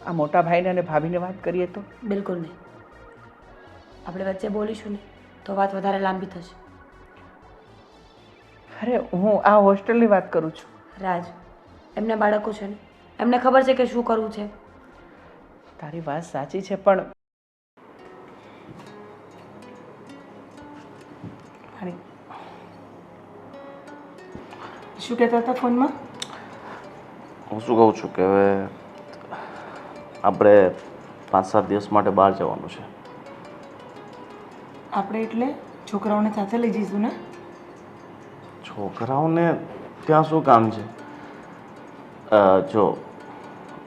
આ મોટા ભાઈને અને ભાભીને વાત કરીએ તો? બિલકુલ નહીં. આપણે વચ્ચે બોલીશું ને તો વાત વધારે લાંબી થશે. અરે હું આ હોસ્ટેલની વાત કરું છું. રાજ, એમના બાળકો છે ને, એમને ખબર છે કે શું કરવું છે. તારી વાત સાચી છે, પણ શું કહેતા હતા ફોનમાં? હું શું કહું છું કે હવે આપણે 5-7 દિવસ માટે બહાર જવાનું છે. આપણે એટલે છોકરાઓને સાથે લઈ જઈશું ને? છોકરાઓને ત્યાં શું કામ છે? જો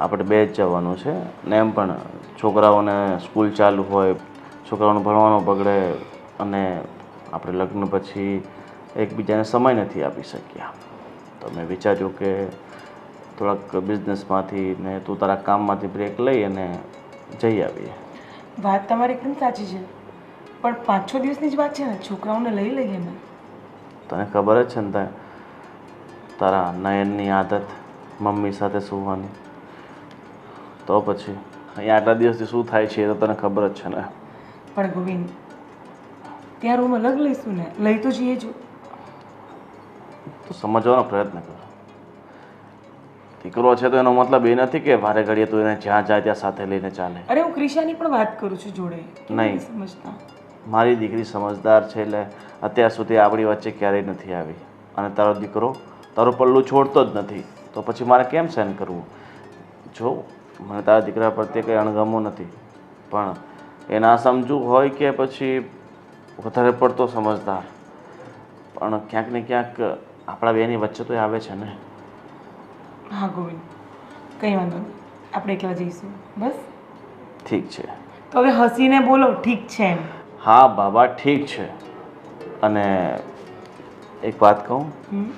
આપણે 2 જ જવાનું છે ને, એમ પણ છોકરાઓને સ્કૂલ ચાલુ હોય, છોકરાઓને ભણવાનું બગડે, અને આપણે લગ્ન પછી એકબીજાને સમય નથી આપી શક્યા. તો મેં વિચાર્યું કે થોડાક બિઝનેસમાંથી ને તું તારા કામમાંથી બ્રેક લઈ અને જઈ આવીએ. વાત તમારી એકદમ સાચી છે, પણ 5-6 દિવસની જ વાત છે ને, છોકરાઓને લઈ લઈએ ને. તને ખબર જ છે ને તારા નયનની આદત મમ્મી સાથે સૂવાની, તો પછી અહીંયા આટલા દિવસથી શું થાય છે એ તો તને ખબર જ છે ને. પણ ગોવિંદ ત્યાં રૂમ અલગ લઈશું ને, લઈ તો જઈએ જો. તો સમજવાનો પ્રયત્ન કર. દીકરો છે તો એનો મતલબ એ નથી કે વારે ઘડીએ તું એને જ્યાં જાય ત્યાં સાથે લઈને ચાલે. અરે હું ક્રિશાની પણ વાત કરું છું જોડે. કેમ નહીં. નથી સમજતા? મારી દીકરી સમજદાર છે એટલે અત્યાર સુધી આપણી વચ્ચે ક્યારેય નથી આવી. અને તારો દીકરો તારું પલ્લું છોડતો જ નથી, તો પછી મારે કેમ સહન કરવું? જો મને તારા દીકરા પ્રત્યે કંઈ અણગમો નથી, પણ એ ના સમજવું હોય કે પછી વધારે પડતો સમજદાર, પણ ક્યાંક ને ક્યાંક આપણા બેની વચ્ચે તો એ આવે છે ને. હા ગોવિંદ, કંઈ વાંધો નહીં, આપણે એકલા જઈશું બસ. ઠીક છે. તો હવે હસીને બોલો ઠીક છે એમ. હા બાબા ઠીક છે. અને એક વાત કહું, હમ.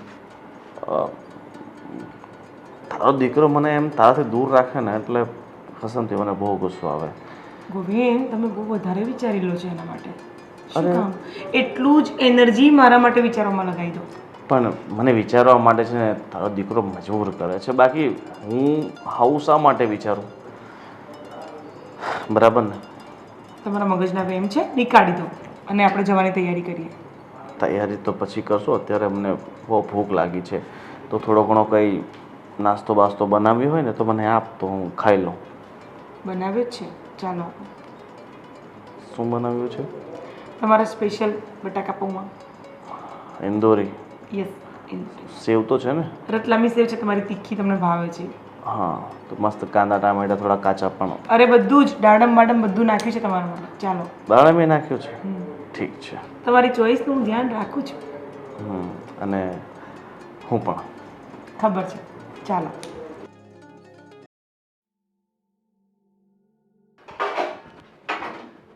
તારો દીકરો મને એમ તારાથી દૂર રાખે ને એટલે કસમથી મને બહુ ગુસ્સો આવે. ગોવિંદ તમે બહુ વધારે વિચારી લો છો એના માટે. શું અરે. કામ એટલું જ એનર્જી મારા માટે વિચારોમાં લગાવી દો. પણ મને વિચારવા માટે છે ને તારો દીકરો મજબૂર કરે છે, બાકી હું આવું શા માટે વિચારું? બરાબર ને? તમારા મગજના વેમ છે નીકાળી દો અને આપણે જવાની તૈયારી કરીએ. તૈયારી તો પછી કરશો, અત્યારે અમને બહુ ભૂખ લાગી છે, તો થોડો ઘણો કંઈ નાસ્તો બાસ્તો બનાવ્યો હોય ને તો મને આપ, તો હું ખાઈ લઉં. બનાવ્યો જ છે, ચાલો. શું બનાવ્યું છે? તમારા સ્પેશિયલ બટાકા પૌવા. ઇન્દોરી યસ. સેવ તો છે ને? રતલામી સેવ છે તમારી, તીખી તમને ભાવે છે. હા, તો મસ્ત કાંદા ટામેટા થોડા કાચા પણ. અરે બધું જ દાડમ બાડમ બધું નાખ્યું છે તમારા માટે. ચાલો. દાડમ એ નાખ્યું છે? ઠીક છે. તમારી ચોઈસનું હું ધ્યાન રાખું છું. અને હું પણ. ખબર છે. ચાલો.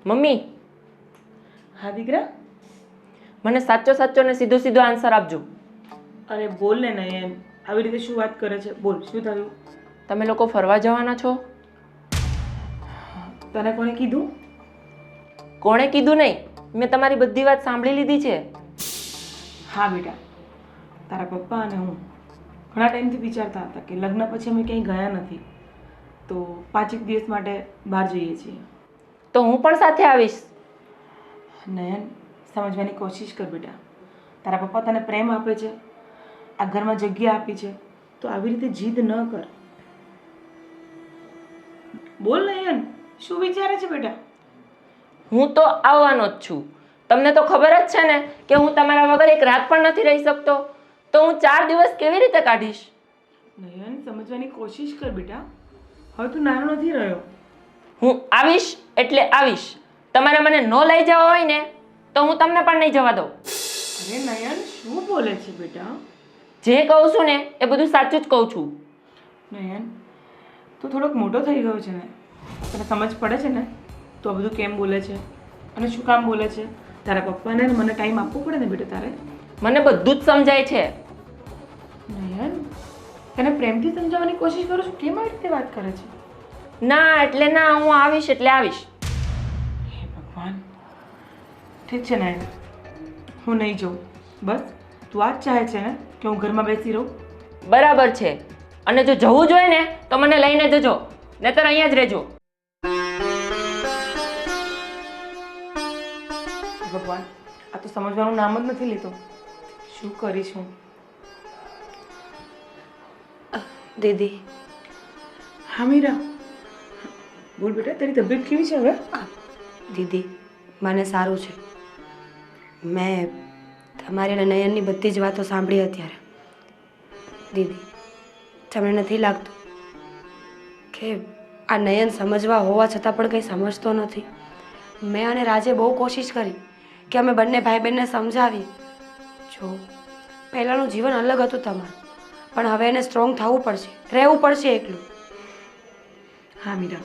મમ્મી, હા દીકરા. મને સાચો સાચો ને સીધો સીધો આન્સર આપજો. અરે બોલ ને નયન, આવી રીતે શું વાત કરે છે? બોલ, શું થયું? તમે લોકો ફરવા જવાના છો? તને કોણે કીધું? કોણે કીધું નહીં, મેં તમારી બધી વાત સાંભળી લીધી છે. હા બેટા, તારા પપ્પા અને હું ઘણા ટાઈમથી વિચારતા હતા કે લગ્ન પછી અમે ક્યાંય ગયા નથી, તો 5 દિવસ માટે બહાર જઈએ છીએ. તો હું પણ સાથે આવીશ. નયન, સમજવાની કોશિશ કર બેટા. તારા પપ્પા તને પ્રેમ આપે છે, આ ઘરમાં જગ્યા આપી છે, તો આવી રીતે જીદ ન કર. બોલ નયન, શું વિચારે છે બેટા? હું તો આવવાનો જ છું. તમને તો ખબર જ છે ને કે હું તમારા વગર એક રાત પણ નથી રહી શકતો, તો હું 4 દિવસ કેવી રીતે કાઢીશ? નયન, સમજવાની કોશિશ કર બેટા. હવે તું નાનો નથી રહ્યો. હું આવીશ એટલે આવીશ. તમારે મને ન લઈ જવા હોય ને તો હું તમને પણ નહીં જવા દઉં. અરે નયન, શું બોલે છે બેટા? જે કહું છું ને એ બધું સાચું જ કહું છું. નયન, તું થોડોક મોટો થઈ ગયો છે ને, તને સમજ પડે છે ને તું આ બધું કેમ બોલે છે અને શું કામ બોલે છે? તારા પપ્પાને ને મને ટાઈમ આપવો પડે ને બેટા તારે. મને બધું જ સમજાય છે. નયન, તને પ્રેમથી સમજાવવાની કોશિશ કરું છું, કેમ આવી રીતે વાત કરે છે? ના એટલે ના, હું આવીશ એટલે આવીશ. હે ભગવાન. ઠીક છે નયન, હું નહીં જાઉં. બસ તું આ જ ચાહે છે ને કે હું ઘરમાં બેસી રહું? બરાબર છે. અને જો જવું જોઈએ ને તો મને લઈને જજો, નહીતર અહીંયા જ રહેજો. ભગવાન, આ તો સમજવાનું નામ જ નથી લેતો. શું કરીશ હું? દીદી, હા મીરા, બોલ બેટા, તારી તબિયત કેવી છે હવે? દીદી મને સારું છે. મેં તમારી અને નયનની બધી જ વાતો સાંભળી અત્યારે. દીદી, તમને નથી લાગતું કે આ નયન સમજવા હોવા છતાં પણ કંઈ સમજતો નથી? મેં અને રાજે બહુ કોશિશ કરી કે અમે બંને ભાઈ બહેનને સમજાવીએ. જો પહેલાંનું જીવન અલગ હતું તમારું, પણ હવે એને સ્ટ્રોંગ થવું પડશે, રહેવું પડશે એકલું. હા મીરા,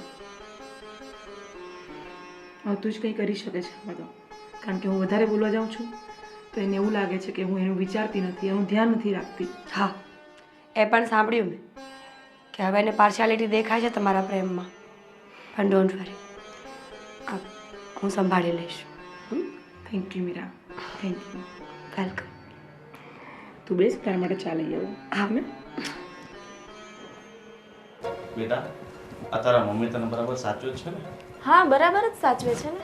હવે તું જ કંઈ કરી શકે છે બધો, કારણ કે હું વધારે બોલવા જાઉં છું તો એને એવું લાગે છે કે હું એનું વિચારતી નથી, એનું ધ્યાન નથી રાખતી. હા, એ પણ સાંભળ્યું મેં કે હવે એને પાર્શિયાલિટી દેખાય છે તમારા પ્રેમમાં. પણ ડોન્ટ વરી, હું સંભાળી લઈશ. Thank you Meera, thank you. Welcome. તું બેસ, તારા માટે ચા લઈ આવું. હા. ને બેટા આ તારા મમ્મી તને બરાબર સાચું જ છે ને? હા બરાબર જ સાચવે છે ને.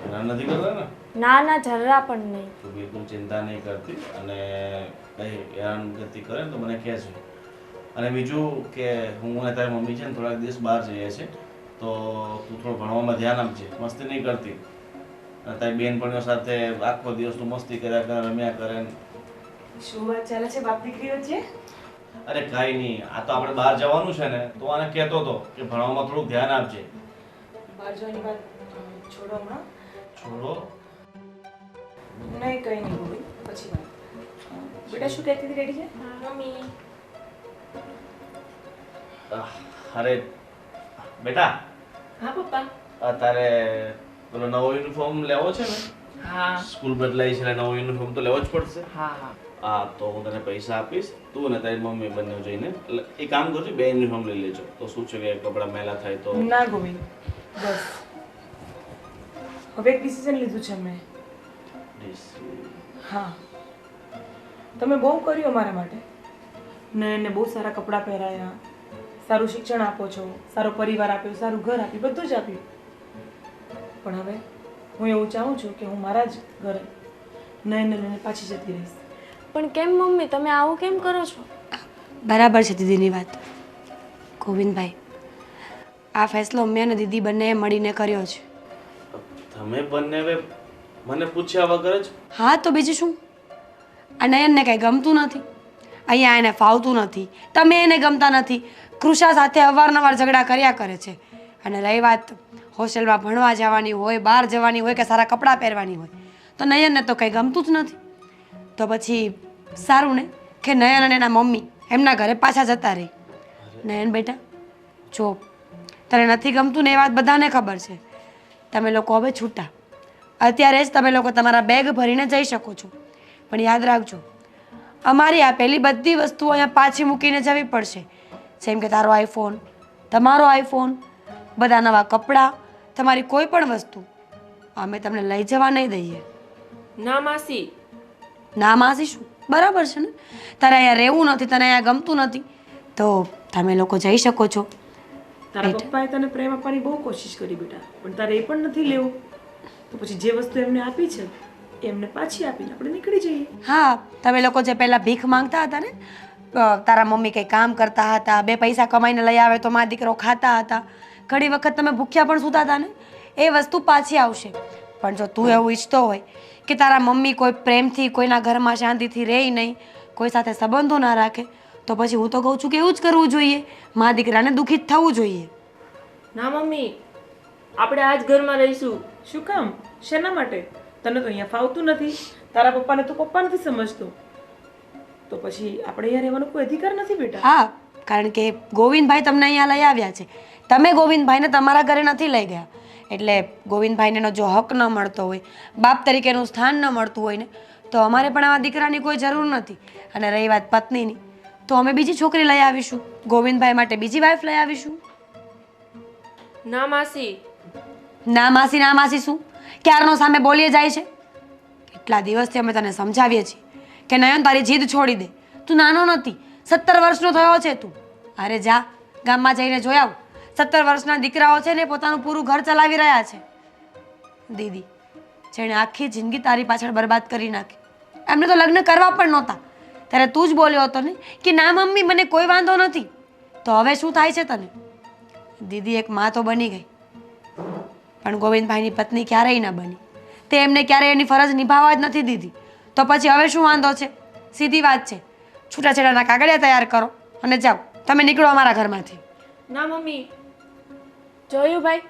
હેરાન નથી કરતા ને? ના ના જરા પણ નહીં. તું બિલકુલ ચિંતા નહીં કરતી અને કંઈ હેરાનગતિ કરે ને તો મને કહેજો. અને બીજું કે હું અને તારી મમ્મી છે ને થોડાક દિવસ બહાર જઈએ છીએ તો તું થોડું ભણવામાં ધ્યાન આપજે, મસ્તી નહીં કરતી. અને તારી બેનપણીઓ સાથે આખો દિવસ તું મસ્તી કર્યા કરે, રમ્યા કરે. શું વાત ચાલે છે બાપ દીકરી વચ્ચે? અરે કાંઈ નહીં, આ તો આપણે બહાર જવાનું છે ને તો આને કહેતો હતો કે ભણવામાં થોડુંક ધ્યાન આપજે. બહાર જવાની વાત છોડો હમણાં. છોડો નહીં કંઈ નહીં બોલી પછી વાત. બેટા શું કહેતી હતી રેડી છે? મમ્મી અરે બેટા, હા પપ્પા. તારે પેલો નવો યુનિફોર્મ લેવો છે ને? હા સ્કૂલ બદલાઈ છે એટલે નવો યુનિફોર્મ તો લેવો જ પડશે. હા હા હા તો હું તને પૈસા આપીશ, તું અને તારી મમ્મી બંને જઈને એ કામ કરજો, બે યુનિફોર્મ લઈ લેજો. તો શું છે કે કપડાં મેલા થાય તો. ના ગોવિંદ બસ હવે એક ડિસિઝન લીધું છે મેં. હા તમે બહુ કર્યું અમારા માટે ને એને બહુ સારા કપડાં પહેરાયા, સારું શિક્ષણ આપો છો, સારો પરિવાર આપ્યો, સારું ઘર આપ્યું, બધું જ આપ્યું. પણ હવે હું એવું ચાહું છું કે હું મારા જ ઘરે નયનને લઈને પાછી જતી રહીશ. પણ કેમ મમ્મી તમે આવું કેમ કરો છો? બરાબર છે દીદીની વાત. ગોવિંદભાઈ, આ ફેસલો મેં અને દીદી બંનેએ મળીને કર્યો છે. તમે બંને હવે મને પૂછ્યા વગર જ? હા તો બીજું શું? આ નયનને કંઈ ગમતું નથી, અહીંયા એને ફાવતું નથી, તમે એને ગમતા નથી, કૃષા સાથે અવારનવાર ઝઘડા કર્યા કરે છે. અને રહી વાત હોસ્ટેલમાં ભણવા જવાની હોય, બહાર જવાની હોય કે સારા કપડાં પહેરવાની હોય તો નયનને તો કંઈ ગમતું જ નથી. તો પછી સારું ને કે નયન અને એના મમ્મી એમના ઘરે પાછા જતા રહી. નયન બેટા જો તને નથી ગમતું ને એ વાત બધાને ખબર છે. તમે લોકો હવે છૂટા, અત્યારે જ તમે લોકો તમારા બેગ ભરીને જઈ શકો છો. પણ યાદ રાખજો, અમારી આપેલી બધી વસ્તુઓ અહીંયા પાછી મૂકીને જવી પડશે. જેમ કે તારો આઈફોન, તમારો આઈફોન, બધા નવા કપડાં, તમારી કોઈ પણ વસ્તુ અમે તમને લઈ જવા નહીં દઈએ. ના માસી. ના માસી શું? બરાબર છે ને? તારે અહીંયા રહેવું નથી, તને અહીંયા ગમતું નથી તો તમે લોકો જઈ શકો છો. તારા પપ્પાએ તને પ્રેમ આપવાની બહુ કોશિશ કરી બેટા, પણ તારે એ પણ નથી લેવું. તો પછી જે વસ્તુ એમને આપી છે એમને પાછી આપીને આપણે નીકળી જઈએ. હા, તમે લોકો જે પહેલાં ભીખ માંગતા હતા ને, તારા મમ્મી કંઈ કામ કરતા હતા, બે પૈસા કમાઈને લઈ આવે તો મા દીકરો ખાતા હતા, ઘણી વખત તમે ભૂખ્યા પણ સૂતા હતા ને, એ વસ્તુ પાછી આવશે. પણ જો તું એવું ઈચ્છતો હોય કે તારા મમ્મી કોઈ પ્રેમથી કોઈના ઘરમાં શાંતિથી રહે નહીં, કોઈ સાથે સંબંધો ના રાખે, તો પછી હું તો કહું છું કે એવું જ કરવું જોઈએ. મા દીકરાને દુઃખિત થવું જોઈએ. ના મમ્મી, આપણે આ જ ઘરમાં રહીશું. શું કામ? શેના માટે? તને તો અહીંયા ફાવતું નથી, તારા પપ્પાને તો પપ્પા નથી સમજતો, તો પછી આપણે અહીંયા રહેવાનો કોઈ અધિકાર નથી બેટા. હા, કારણ કે ગોવિંદભાઈ તમને અહીંયા લઈ આવ્યા છે, તમે ગોવિંદભાઈને તમારા ઘરે નથી લઈ ગયા. એટલે ગોવિંદભાઈને જો હક ન મળતો હોય, બાપ તરીકેનું સ્થાન ન મળતું હોય ને, તો અમારે પણ આવા દીકરાની કોઈ જરૂર નથી. અને રહી વાત પત્નીની, તો અમે બીજી છોકરી લઈ આવીશું, ગોવિંદભાઈ માટે બીજી વાઈફ લઈ આવીશું. ના માસી. ના માસી ના માસી શું? ક્યારનો સામે બોલીએ જાય છે? કેટલા દિવસથી અમે તને સમજાવીએ છીએ કે નયન તારી જીદ છોડી દે, તું નાનો નથી, 17 વર્ષનો થયો છે તું. અરે જા ગામમાં જઈને જોઈ આવ, 17 વર્ષના દીકરાઓ છે ને પોતાનું પૂરું ઘર ચલાવી રહ્યા છે. દીદી જેણે આખી જિંદગી તારી પાછળ બરબાદ કરી નાખી, એમને તો લગ્ન કરવા પણ નહોતા, ત્યારે તું જ બોલ્યો હતો ને કે ના મમ્મી મને કોઈ વાંધો નથી. તો હવે શું થાય છે તને? દીદી એક માં તો બની ગઈ, પણ ગોવિંદભાઈની પત્ની ક્યારેય ન બની. તે એમને ક્યારેય એની ફરજ નિભાવવા જ નથી દીધી. તો પછી હવે શું વાંધો છે? સીધી વાત છે, છૂટાછેડાના કાગળિયા તૈયાર કરો અને જાઓ, તમે નીકળો અમારા ઘરમાંથી. ના મમ્મી. જોયું ભાઈ,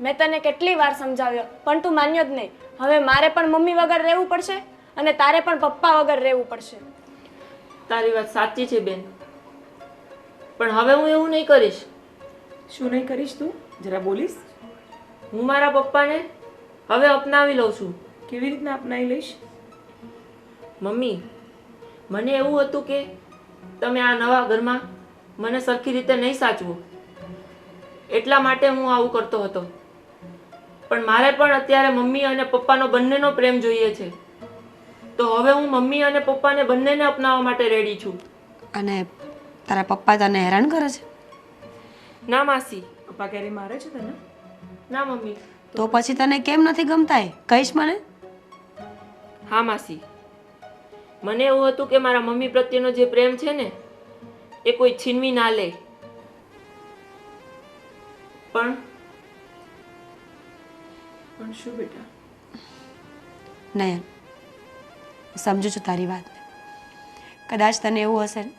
મેં તને કેટલી વાર સમજાવ્યો પણ તું માન્યો જ નહીં. હવે મારે પણ મમ્મી વગર રહેવું પડશે અને તારે પણ પપ્પા વગર રહેવું પડશે. તારી વાત સાચી છે બેન, પણ હવે હું એવું નહીં કરીશ. શું નહીં કરીશ તું? જરા બોલીશ. હું મારા પપ્પાને હવે અપનાવી લઉં છું. કેવી રીતના અપનાવી લઈશ? મમ્મી, મને એવું હતું કે તમે આ નવા ઘરમાં મને સરખી રીતે નહીં સાચવો, એટલા માટે હું આવું કરતો હતો. પણ મારે પણ અત્યારે મમ્મી અને પપ્પાનો બંનેનો પ્રેમ જોઈએ છે, તો હવે હું મમ્મી અને પપ્પાને બંનેને અપનાવવા માટે રેડી છું. અને તારા પપ્પા તને હેરાન કરે છે? ના માસી, પપ્પા ક્યારે મારે છે તને? ના મમ્મી. તો પછી તને કેમ નથી ગમતા એ કહીશ મને? હા માસી, મને એવું હતું કે મારા મમ્મી પ્રત્યેનો જે પ્રેમ છે ને એ કોઈ છીનવી ના લે. પણ શું બેટા? નયન, સમજુ છું તારી વાતને. કદાચ તને એવું હશે ને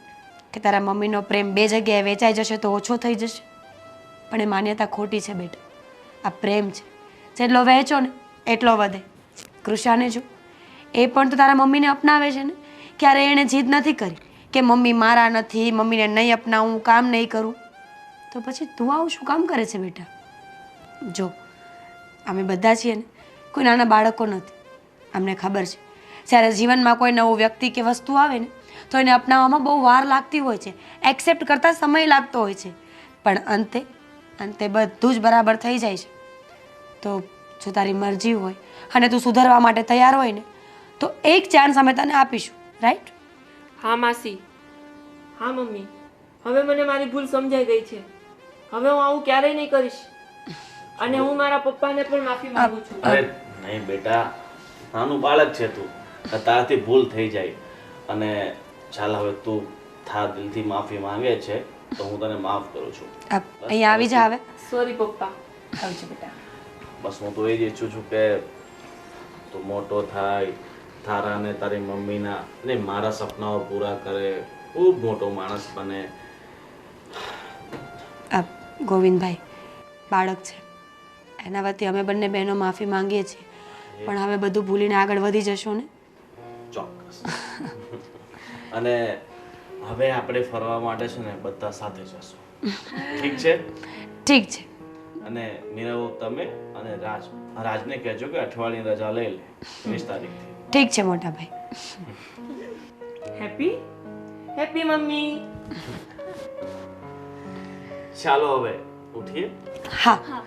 કે તારા મમ્મીનો પ્રેમ બે જગ્યાએ વેચાઈ જશે તો ઓછો થઈ જશે, પણ એ માન્યતા ખોટી છે બેટા. આ પ્રેમ છે, જેટલો વહેંચો ને એટલો વધે. કૃષાને જો, એ પણ તો તારા મમ્મીને અપનાવે છે ને. ક્યારે એણે જીદ નથી કરી કે મમ્મી મારા નથી, મમ્મીને નહીં અપનાવું, કામ નહીં કરું. તો પછી તું આવું શું કામ કરે છે બેટા? જો, અમે બધા છીએ ને કોઈ નાના બાળકો નથી. અમને ખબર છે જ્યારે જીવનમાં કોઈ નવું વ્યક્તિ કે વસ્તુ આવે ને તો એને અપનાવવામાં બહુ વાર લાગતી હોય છે, એક્સેપ્ટ કરતાં સમય લાગતો હોય છે, પણ અંતે બધું જ બરાબર થઈ જાય છે. તો જો તારી મરજી હોય અને તું સુધારવા માટે તૈયાર હોય ને તો એક ચાન્સ અમે તને આપીશું, રાઈટ? હા માસી, હા મમ્મી, હવે મને મારી ભૂલ સમજાઈ ગઈ છે. હવે હું આવું ક્યારેય નહીં કરીશ અને હું મારા પપ્પાને પણ માફી માંગુ છું. અરે નહીં બેટા, નાનું બાળક છે તું, તારાથી ભૂલ થઈ જાય. અને ચાલ હવે તું તારા દિલથી માફી માંગે છે તો હું તને માફ કરું છું. અહીંયા આવી જા હવે. સોરી પપ્પા. આવજો બેટા. બસ હું તો એ જ ઈચ્છું છું કે તું મોટો થાય, તારા અને તારી મમ્મીના અને મારા સપનાઓ પૂરા કરે, ખૂબ મોટો માણસ બને. ગોવિંદભાઈ બાળક છે, એના વતી અમે બંને બહેનો માફી માંગીએ છીએ, પણ હવે બધું ભૂલીને આગળ વધી જશો ને? ચોક્કસ. અને હવે આપણે ફરવા માટે છે ને બધા સાથે જશું, ઠીક છે? ઠીક છે. અને નીરવ, તમે અને રાજને કહેજો કે અઠવાડિયાની રજા લઈ લે 20 તારીખથી. ઠીક છે મોટા ભાઈ. Happy happy mummy. ચાલો હવે ઉઠીએ. હા.